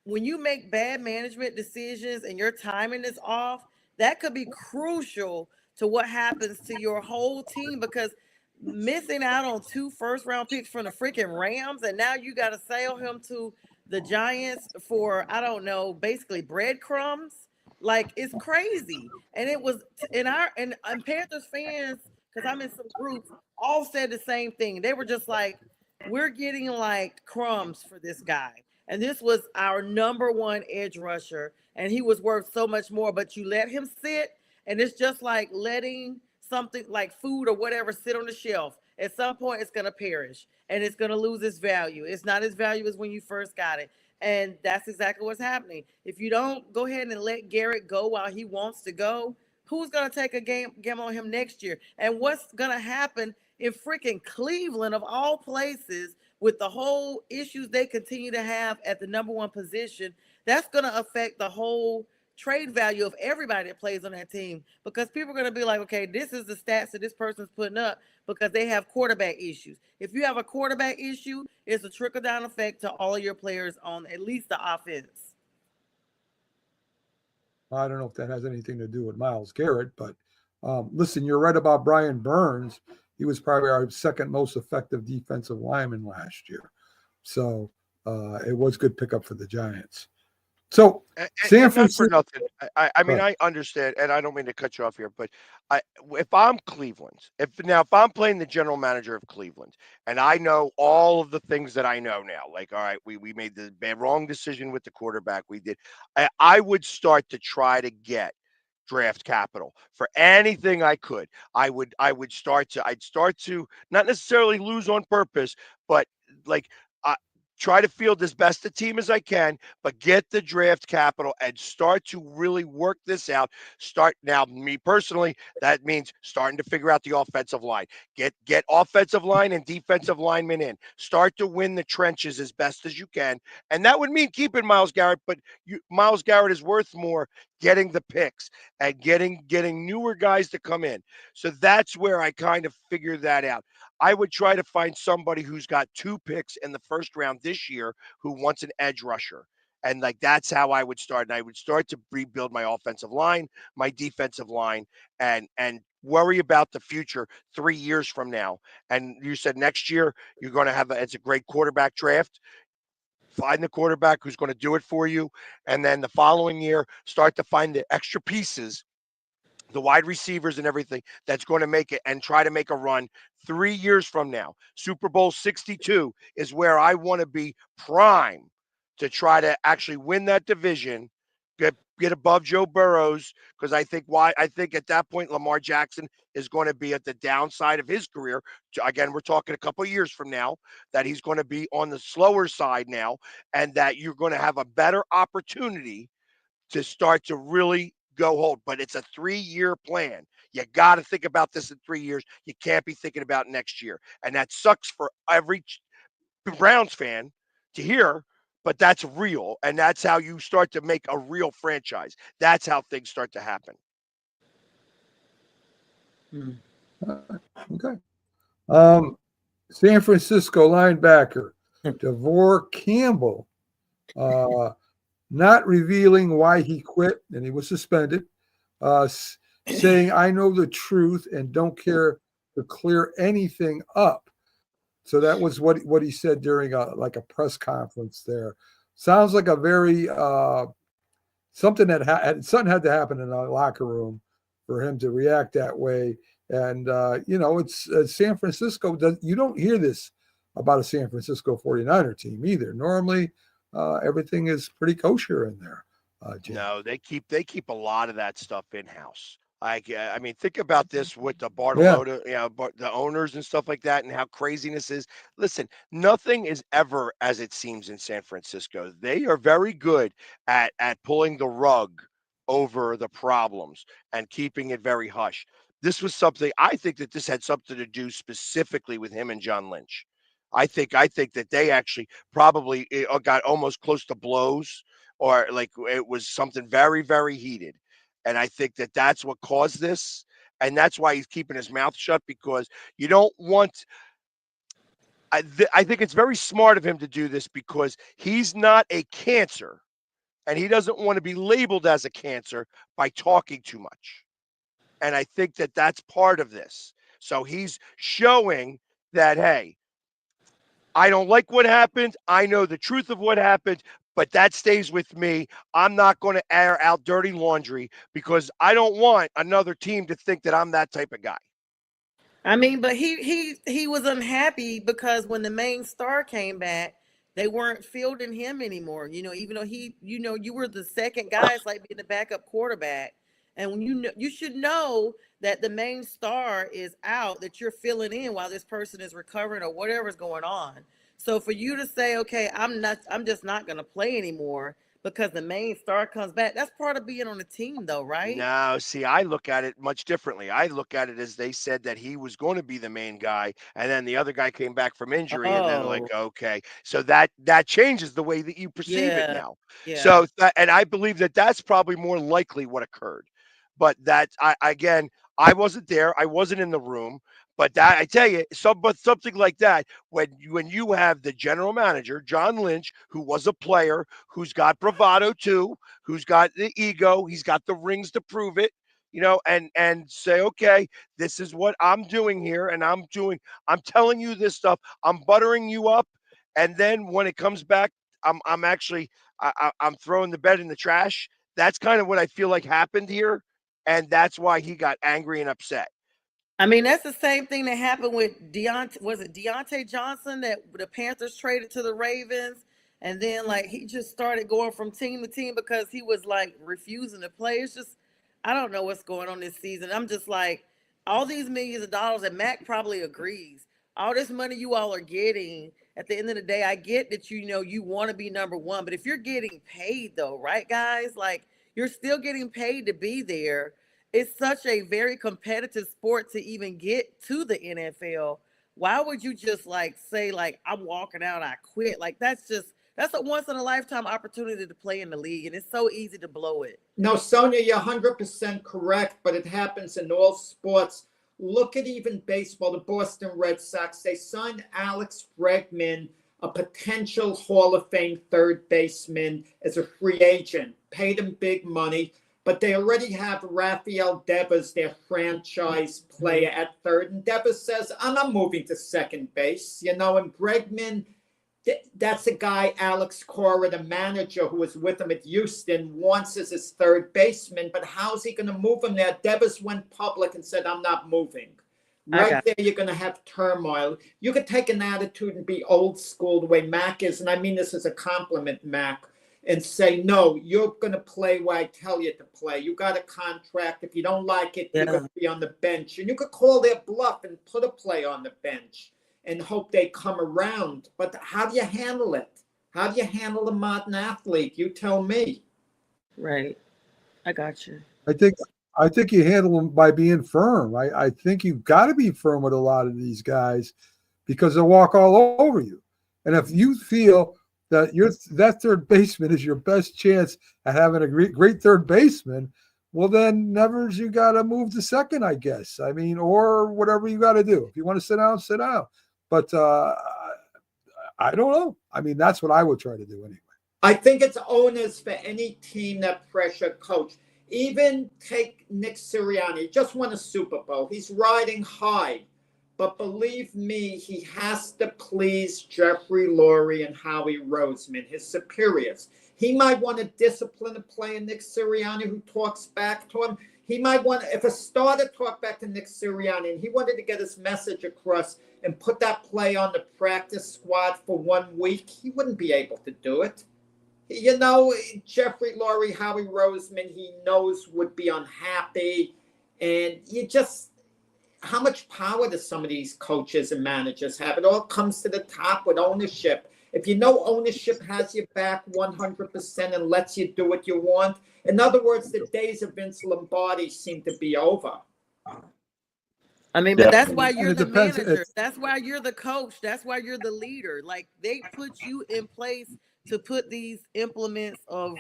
When you make bad management decisions and your timing is off, that could be crucial to what happens to your whole team, because missing out on 2 first-round picks from the freaking Rams, and now you got to sell him to the Giants for, I don't know, basically breadcrumbs. Like, it's crazy. And it was and Panthers fans, because I'm in some groups, all said the same thing. They were just like, we're getting like crumbs for this guy. And this was our number 1 edge rusher, and he was worth so much more, but you let him sit, and it's just like letting something like food or whatever sit on the shelf. At some point, it's going to perish, and it's going to lose its value. It's not as valuable as when you first got it. And that's exactly what's happening. If you don't go ahead and let Garrett go while he wants to go, who's going to take a game on him next year? And what's going to happen in freaking Cleveland, of all places, with the whole issues they continue to have at the number 1 position? That's going to affect the whole trade value of everybody that plays on that team, because people are going to be like, okay, this is the stats that this person's putting up because they have quarterback issues. If you have a quarterback issue, it's a trickle-down effect to all of your players on at least the offense. I don't know if that has anything to do with Myles Garrett, but listen, you're right about Brian Burns. He was probably our second most effective defensive lineman last year. So it was good pickup for the Giants. So San Francisco. Not for nothing. I mean, I understand, and I don't mean to cut you off here, but if I'm Cleveland, if I'm playing the general manager of Cleveland, and I know all of the things that I know now, like, all right, we made the wrong decision with the quarterback. We did. I would start to try to get draft capital for anything I could. I'd start to not necessarily lose on purpose, but like try to field as best a team as I can, but get the draft capital and start to really work this out. Now, me personally, that means starting to figure out the offensive line. Get offensive line and defensive linemen in. Start to win the trenches as best as you can. And that would mean keeping Myles Garrett, but Myles Garrett is worth more getting the picks and getting newer guys to come in. So that's where I kind of figure that out. I would try to find somebody who's got 2 picks in the first round this year who wants an edge rusher. And like, that's how I would start. And I would start to rebuild my offensive line, my defensive line, and worry about the future 3 years from now. And you said next year you're going to have it's a great quarterback draft. Find the quarterback who's going to do it for you. And then the following year, start to find the extra pieces, the wide receivers and everything that's going to make it, and try to make a run 3 years from now. Super Bowl 62 is where I want to be prime to try to actually win that division, get above Joe Burrows, because I think at that point Lamar Jackson is going to be at the downside of his career. Again, we're talking a couple of years from now that he's going to be on the slower side now, and that you're going to have a better opportunity to start to really go hold. But it's a 3-year plan. You got to think about this in 3 years. You can't be thinking about next year. And that sucks for every Browns fan to hear, but that's real. And that's how you start to make a real franchise. That's how things start to happen. Okay. San Francisco linebacker DeVore Campbell, not revealing why he quit and he was suspended, saying, "I know the truth and don't care to clear anything up." So that was what he said during a press conference there. Sounds like a very something had to happen in the locker room for him to react that way. And it's San Francisco. You don't hear this about a San Francisco 49er team either. Normally, everything is pretty kosher in there. No, they keep a lot of that stuff in house. I mean, think about this with the Bartolota, the owners and stuff like that, and how craziness is. Listen, nothing is ever as it seems in San Francisco. They are very good at pulling the rug over the problems and keeping it very hush. This was something, I think that this had something to do specifically with him and John Lynch. I think that they actually probably got almost close to blows, or like it was something very, very heated. And I think that that's what caused this. And that's why he's keeping his mouth shut, because you don't want – I think it's very smart of him to do this, because he's not a cancer, and he doesn't want to be labeled as a cancer by talking too much. And I think that that's part of this. So he's showing that, hey, I don't like what happened. I know the truth of what happened, but that stays with me. I'm not going to air out dirty laundry, because I don't want another team to think that I'm that type of guy. I mean, but he was unhappy because when the main star came back, they weren't fielding him anymore. Even though you were the second guy, it's like being the backup quarterback. And when you should know that the main star is out, that you're filling in while this person is recovering or whatever's going on. So for you to say, okay, I'm just not going to play anymore because the main star comes back, that's part of being on the team though, right? No, see, I look at it much differently. I look at it as they said that he was going to be the main guy, and then the other guy came back from injury, and then okay. So that changes the way that you perceive it now. Yeah. So, and I believe that that's probably more likely what occurred. But I wasn't there. I wasn't in the room. But that, I tell you, something like that, when you have the general manager, John Lynch, who was a player, who's got bravado too, who's got the ego, he's got the rings to prove it, and say, okay, this is what I'm doing here, and I'm telling you this stuff, I'm buttering you up, and then when it comes back, I'm throwing the bed in the trash. That's kind of what I feel like happened here, and that's why he got angry and upset. I mean, that's the same thing that happened with Deontay Johnson that the Panthers traded to the Ravens. And then, he just started going from team to team because he was, refusing to play. It's just, I don't know what's going on this season. I'm just all these millions of dollars, and Mac probably agrees. All this money you all are getting, at the end of the day, I get that, you want to be number one. But if you're getting paid, though, right, guys? You're still getting paid to be there. It's such a very competitive sport to even get to the NFL. Why would you just say I'm walking out, I quit? That's a once in a lifetime opportunity to play in the league, and it's so easy to blow it. No, Sonia, you're 100% correct, but it happens in all sports. Look at even baseball, the Boston Red Sox. They signed Alex Bregman, a potential Hall of Fame third baseman, as a free agent, paid him big money. But they already have Rafael Devers, their franchise player, at third. And Devers says, I'm not moving to second base. And Bregman, that's a guy, Alex Cora, the manager who was with him at Houston, wants as his third baseman. But how's he going to move him there? Devers went public and said, I'm not moving. Right there, you're going to have turmoil. You could take an attitude and be old school the way Mac is. And I mean this as a compliment, Mac. and say, no, you're going to play where I tell you to play. You got a contract. If you don't like it, you're going to be on the bench. And you could call their bluff and put a player on the bench and hope they come around. But how do you handle it? How do you handle a modern athlete? You tell me. Right. I got you. I think you handle them by being firm. I think you've got to be firm with a lot of these guys because they'll walk all over you. And if you feel that that third baseman is your best chance at having a great third baseman, well, then you got to move to second, I guess. I mean, or whatever you got to do. If you want to sit down, sit down. But I don't know. I mean, that's what I would try to do anyway. I think it's onus for any team that pressure coach. Even take Nick Sirianni. He just won a Super Bowl. He's riding high. But believe me, he has to please Jeffrey Lurie and Howie Roseman, his superiors. He might want to discipline a player, Nick Sirianni, who talks back to him. He might want, if a starter talked back to Nick Sirianni and he wanted to get his message across and put that player on the practice squad for 1 week, he wouldn't be able to do it. You know, Jeffrey Lurie, Howie Roseman, he knows would be unhappy. And you just, how much power do some of these coaches and managers have? It all comes to the top with ownership. If you know ownership has your back 100% and lets you do what you want, in other words, the days of Vince Lombardi seem to be over. I mean, but that's why And you're it the depends. manager. That's why you're the coach. That's why you're the leader. Like, they put you in place to put these implements of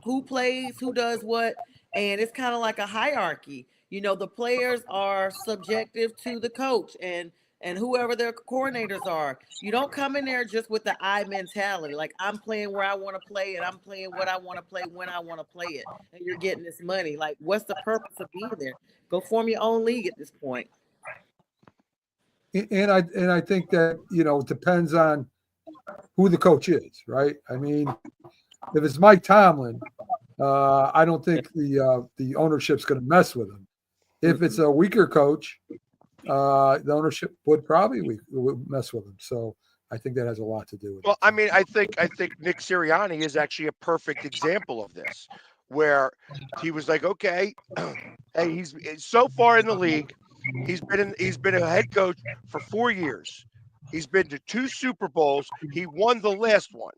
who plays, who does what. And it's kind of like a hierarchy. You know, the players are subjective to the coach and whoever their coordinators are. You don't come in there just with the I mentality. Like, I'm playing where I want to play and I'm playing what I want to play when I want to play it. And you're getting this money. Like, what's the purpose of being there? Go form your own league at this point. And I think that, you know, it depends on who the coach is, right? I mean, if it's Mike Tomlin, I don't think the ownership's going to mess with him. If it's a weaker coach, the ownership would probably mess with him. So I think that has a lot to do with it. Well, I mean, I think Nick Sirianni is actually a perfect example of this, where he was like, okay, hey, he's so far in the league. He's been a head coach for 4 years. He's been to 2 Super Bowls. He won the last one.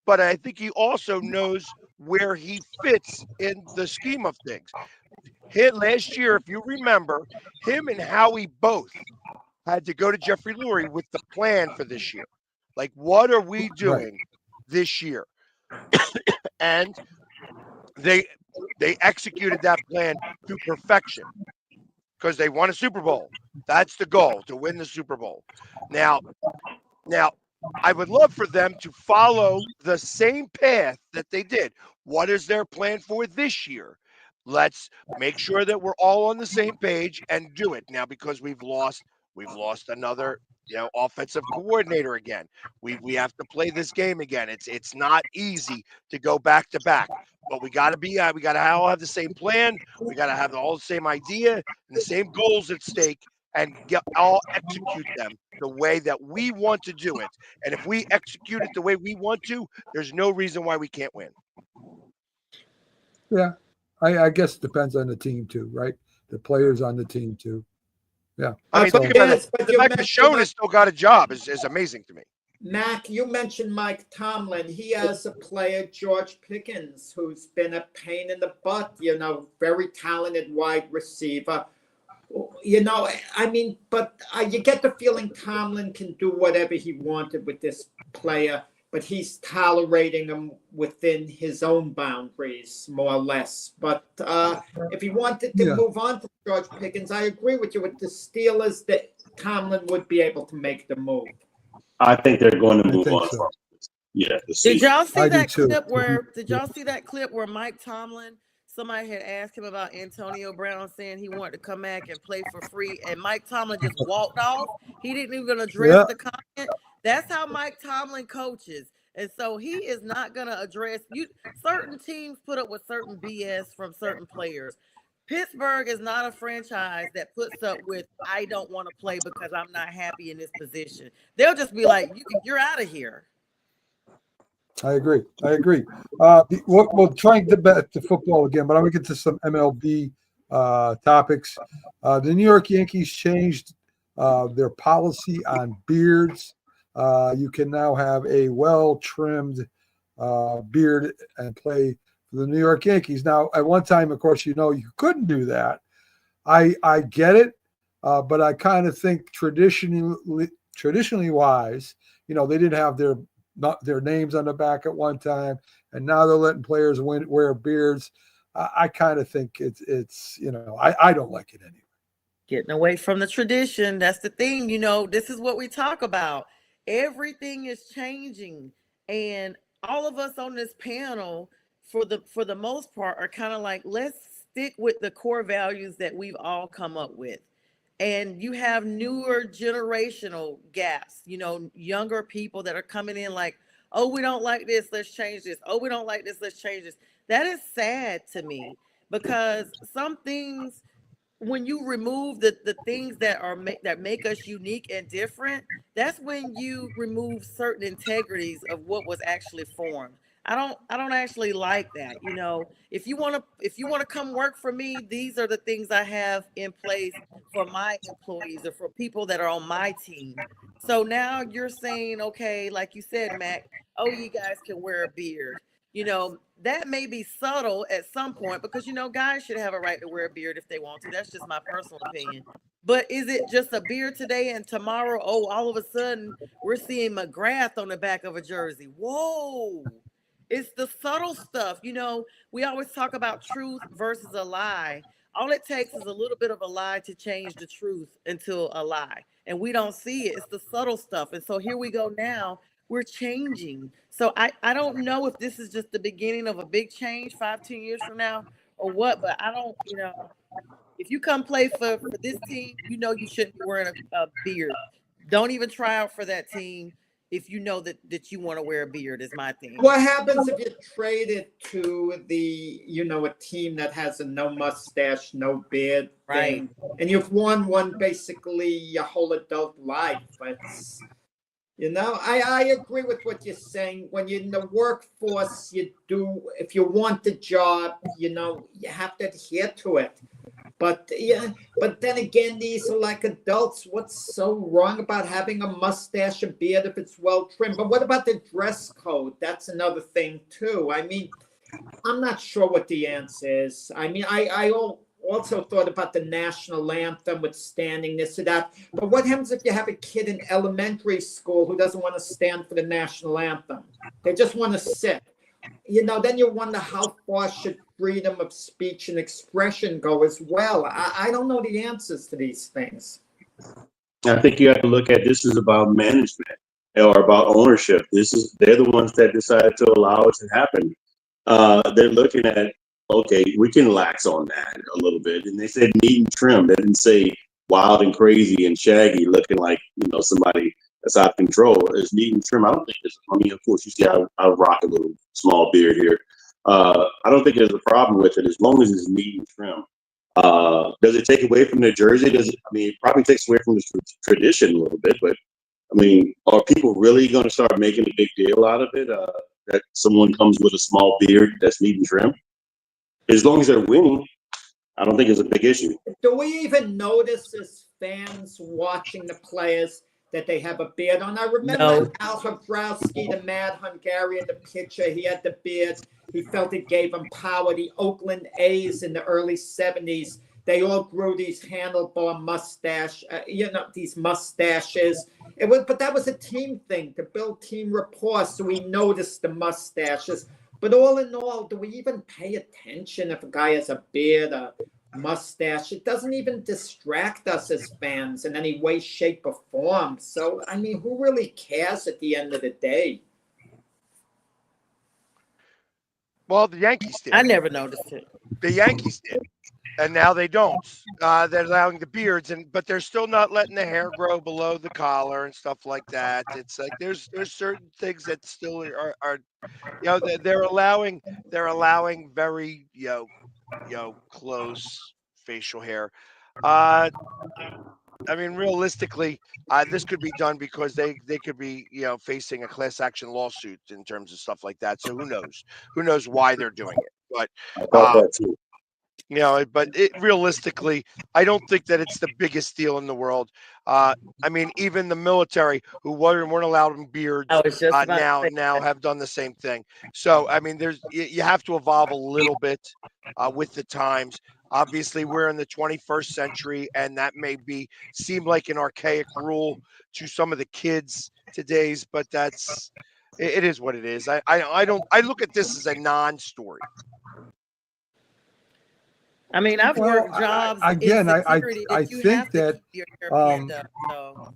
But I think he also knows where he fits in the scheme of things. Last year, if you remember, him and Howie both had to go to Jeffrey Lurie with the plan for this year. Like, what are we doing this year? And they executed that plan to perfection because they won a Super Bowl. That's the goal, to win the Super Bowl. Now, I would love for them to follow the same path that they did. What is their plan for this year? Let's make sure that we're all on the same page and do it now, because we've lost another, offensive coordinator again. We have to play this game again. It's not easy to go back to back, but we got to all have the same plan. We got to have all the same idea and the same goals at stake, and all execute them the way that we want to do it. And if we execute it the way we want to, there's no reason why we can't win. Yeah. I guess it depends on the team too, right? The players on the team too. Yeah. I mean, think about it. The fact that Schoen has still got a job is amazing to me. Mac, you mentioned Mike Tomlin. He has a player, George Pickens, who's been a pain in the butt, very talented wide receiver. But you get the feeling Tomlin can do whatever he wanted with this player, but he's tolerating him within his own boundaries, more or less. But if he wanted to move on to George Pickens, I agree with you with the Steelers that Tomlin would be able to make the move. I think they're going to move on. So. Yeah. Did y'all see that clip where? Did y'all see that clip where Mike Tomlin? Somebody had asked him about Antonio Brown, saying he wanted to come back and play for free, and Mike Tomlin just walked off. He didn't even address the comment. That's how Mike Tomlin coaches. And so he is not going to address you. Certain teams put up with certain BS from certain players. Pittsburgh is not a franchise that puts up with, I don't want to play because I'm not happy in this position. They'll just be like, you're out of here. I agree. We'll try and get back to football again, but I'm going to get to some MLB topics. The New York Yankees changed their policy on beards. You can now have a well-trimmed beard and play for the New York Yankees. Now, at one time, of course, you couldn't do that. I get it, but I kind of think traditionally wise, they didn't have their names on the back at one time, and now they're letting players wear beards. I kind of think it's I don't like it anyway. Getting away from the tradition. That's the thing. This is what we talk about. Everything is changing, and all of us on this panel, for the most part, are kind of like, let's stick with the core values that we've all come up with. And you have newer generational gaps, younger people that are coming in like, oh, we don't like this, let's change this. Oh, we don't like this, let's change this. That is sad to me, because some things, when you remove the things that make us unique and different, that's when you remove certain integrities of what was actually formed. I don't actually like that. If you want to come work for me, these are the things I have in place for my employees or for people that are on my team. So now you're saying, okay, like you said, Mac, oh, you guys can wear a beard. That may be subtle at some point, because guys should have a right to wear a beard if they want to. That's just my personal opinion. But is it just a beard today, and tomorrow, oh, all of a sudden we're seeing McGrath on the back of a jersey? Whoa. It's the subtle stuff. We always talk about truth versus a lie. All it takes is a little bit of a lie to change the truth into a lie. And we don't see it. It's the subtle stuff. And so here we go now. We're changing. So I don't know if this is just the beginning of a big change 5-10 years from now or what, but I don't, if you come play for this team, you shouldn't be wearing a beard. Don't even try out for that team if you know that you want to wear a beard, is my thing. What happens if you trade it to a team that has a no mustache, no beard thing, and you've won one basically your whole adult life? I agree with what you're saying. When you're in the workforce, if you want the job, you have to adhere to it. But then again, these are like adults. What's so wrong about having a mustache and beard if it's well trimmed? But what about the dress code? That's another thing too. I mean, I'm not sure what the answer is. I mean, I also thought about the national anthem with standing, this or that. But what happens if you have a kid in elementary school who doesn't want to stand for the national anthem? They just want to sit. Then you wonder how far should freedom of speech and expression go as well. I don't know the answers to these things. I think you have to look at this is about management or about ownership. They're the ones that decided to allow it to happen. They're looking at, okay, we can lax on that a little bit. And they said neat and trim. They didn't say wild and crazy and shaggy, looking like, somebody that's out of control. It's neat and trim. I don't think of course, you see I rock a little small beard here. I don't think there's a problem with it as long as it's neat and trim. Does it take away from the jersey? It probably takes away from the tradition a little bit, but are people really going to start making a big deal out of it? That someone comes with a small beard that's neat and trim? As long as they're winning, I don't think it's a big issue. Do we even notice as fans watching the players that they have a beard on? I remember Al Hrabowski, the mad Hungarian, the pitcher, he had the beard. He felt it gave him power. The Oakland A's in the early 70s, they all grew these handlebar mustache, these mustaches. But that was a team thing to build team rapport. So we noticed the mustaches. But all in all, do we even pay attention if a guy has a beard, a mustache? It doesn't even distract us as fans in any way, shape, or form. So, who really cares at the end of the day? Well, the Yankees did. I never noticed it. The Yankees did. And now they don't. They're allowing the beards, but they're still not letting the hair grow below the collar and stuff like that. It's like there's certain things that still are they're allowing very close facial hair. I mean, realistically, this could be done because they could be, facing a class action lawsuit in terms of stuff like that. So who knows? Who knows why they're doing it? But I thought um, that too. realistically, I don't think that it's the biggest deal in the world. I mean, even the military who weren't allowed in beards I was just about to now say now have done the same thing. So I mean, you have to evolve a little bit with the times. Obviously, we're in the 21st century, and that may seem like an archaic rule to some of the kids today's, but it is what it is. I look at this as a non-story. I mean, I've Well, worked jobs again, in security I that you think have to that, keep your haircut um, up. So,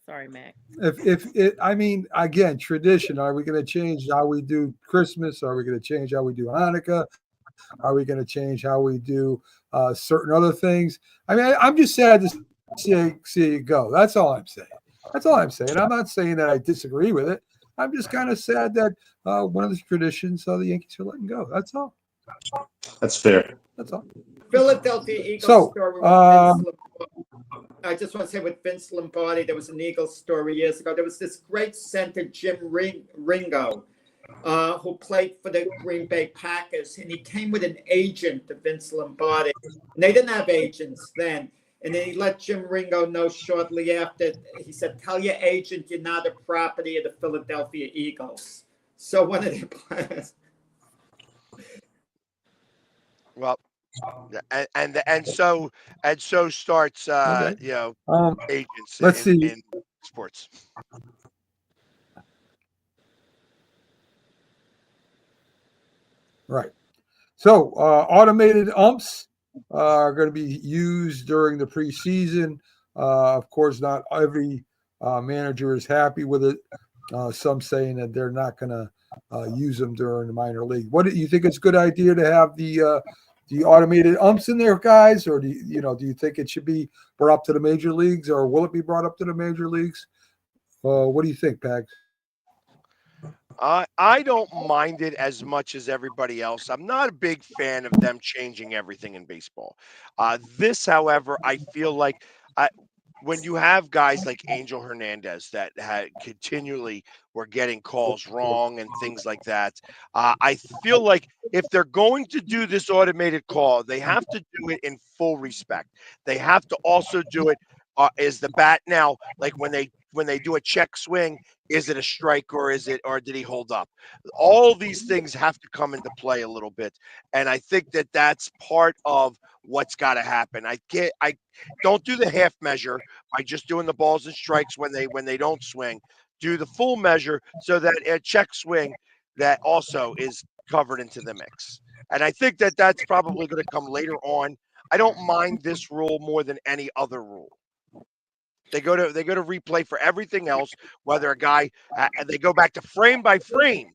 sorry, Mac. if it, I mean, again, tradition. Are we going to change how we do Christmas? Are we going to change how we do Hanukkah? Are we going to change how we do certain other things? I mean, I'm just sad to see it go. That's all I'm saying. That's all I'm saying. I'm not saying that I disagree with it. I'm just kind of sad that one of the traditions the Yankees are letting go. That's all. That's fair. That's all. Philadelphia Eagles So, story with Vince Lombardi. I just want to say with Vince Lombardi, there was an Eagles story years ago. There was this great center, Jim Ringo, who played for the Green Bay Packers, and he came with an agent to Vince Lombardi. And they didn't have agents then. And then he let Jim Ringo know shortly after. He said, "Tell your agent you're not a property of the Philadelphia Eagles." So one of their players. Well, and so starts Okay. agents Let's see. in sports. Right. So automated umps are going to be used during the preseason. Of course, not every manager is happy with it. Some saying that they're not going to use them during the minor league. What do you think? It's a good idea to have the automated umps in there, guys, or do you think it should be brought up to the major leagues, or will it be brought up to the major leagues? What do you think, Pags? I don't mind it as much as everybody else. I'm not a big fan of them changing everything in baseball. This, however, I feel like when you have guys like Angel Hernandez that continually were getting calls wrong and things like that, I feel like if they're going to do this automated call, they have to do it in full respect. They have to also do it. Is the bat now, like when they do a check swing, is it a strike or did he hold up? All these things have to come into play a little bit, and I think that that's part of what's got to happen. I don't do the half measure by just doing the balls and strikes when they don't swing. Do the full measure so that a check swing that also is covered into the mix. And I think that that's probably going to come later on. I don't mind this rule more than any other rule. They go to replay for everything else, whether a guy they go back to frame by frame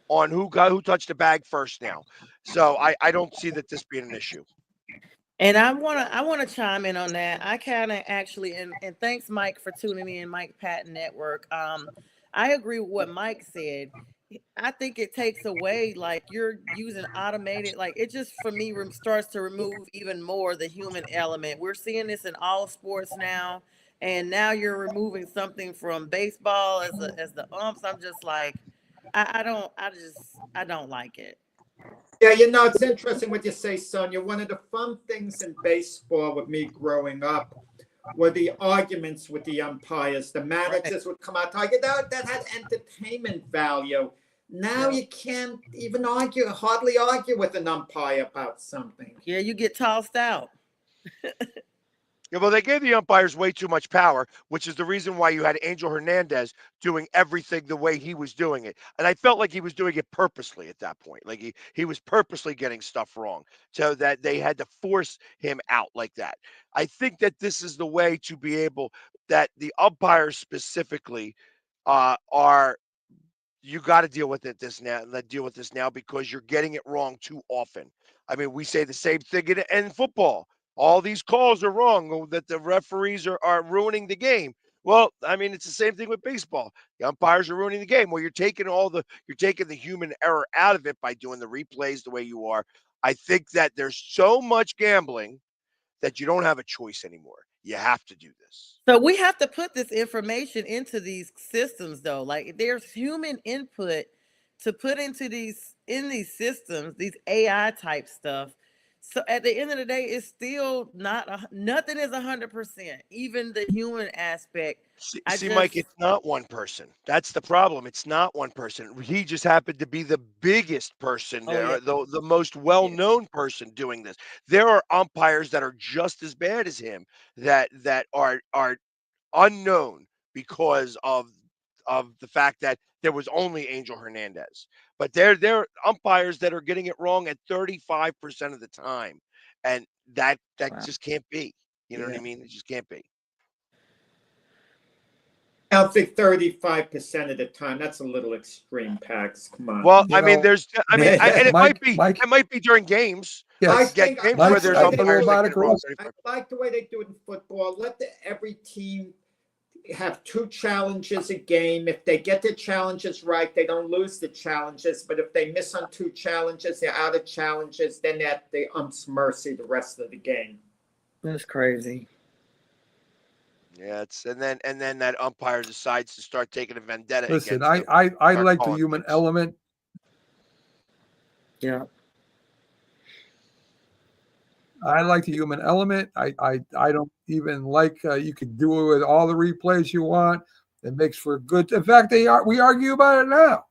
on who touched the bag first now. So I don't see that this being an issue. And I wanna chime in on that. I kind of actually and thanks Mike for tuning in, Mike Patton Network. I agree with what Mike said. I think it takes away, like you're using automated, like it just for me starts to remove even more the human element. We're seeing this in all sports now, and now you're removing something from baseball as the umps. I'm just like, I don't like it. Yeah, it's interesting what you say, Sonia. One of the fun things in baseball with me growing up were the arguments with the umpires. The managers would come out talking that had entertainment value. Now you can't even hardly argue with an umpire about something. Yeah, you get tossed out. Yeah, well, they gave the umpires way too much power, which is the reason why you had Angel Hernandez doing everything the way he was doing it. And I felt like he was doing it purposely at that point. Like he was purposely getting stuff wrong so that they had to force him out like that. I think that this is the way to be able that the umpires specifically are you got to deal with this now because you're getting it wrong too often. I mean, we say the same thing in football. All these calls are wrong, that the referees are ruining the game. Well, I mean, it's the same thing with baseball. The umpires are ruining the game. Well, you're taking the human error out of it by doing the replays the way you are. I think that there's so much gambling that you don't have a choice anymore. You have to do this. So we have to put this information into these systems, though. Like there's human input to put into these systems, these AI type stuff. So at the end of the day, it's still nothing is 100%. Even the human aspect. See, Mike, it's not one person. That's the problem. It's not one person. He just happened to be the biggest person, the most well-known person doing this. There are umpires that are just as bad as him that are unknown because of the fact that there was only Angel Hernandez. But there are umpires that are getting it wrong at 35% of the time, and that just can't be. You know what I mean? It just can't be. I don't think 35% of the time. That's a little extreme, Pax. Come on. Well, You I mean, know, and it Mike- it might be during games. Yes. Get games Mike's- where there's I think umpires that robotic get it wrong rules- 35%. I like the way they do it in football. Let every team have 2 challenges a game. If they get the challenges right, they don't lose the challenges. But if they miss on 2 challenges, they're out of challenges. Then they're at the ump's mercy the rest of the game. That's crazy. Yeah, and then that umpire decides to start taking a vendetta. Listen, against I start like the calling human things. element. Yeah. I like the human element. I don't even like you can do it with all the replays you want. It makes for good. In fact, we argue about it now.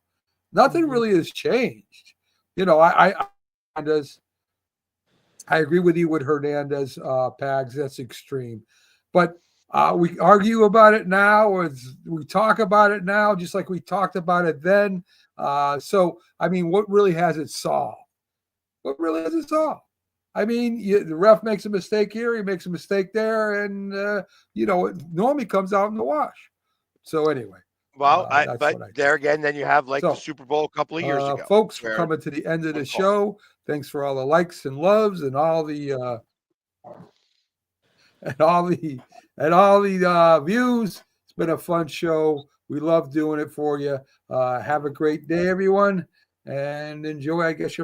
Nothing really has changed. You know, I agree with you with Hernandez, Pags. That's extreme, but we argue about it now, or we talk about it now, just like we talked about it then. So, I mean, what really has it solved? What really has it solved? I mean, the ref makes a mistake here, he makes a mistake there, and it normally comes out in the wash. So anyway, Well, but there again, then you have the So, Super Bowl a couple of years ago. folks, we're coming to the end of the show. Thanks for all the likes and loves and all the views. It's been a fun show. We love doing it for you. Have a great day, everyone, and enjoy. I guess your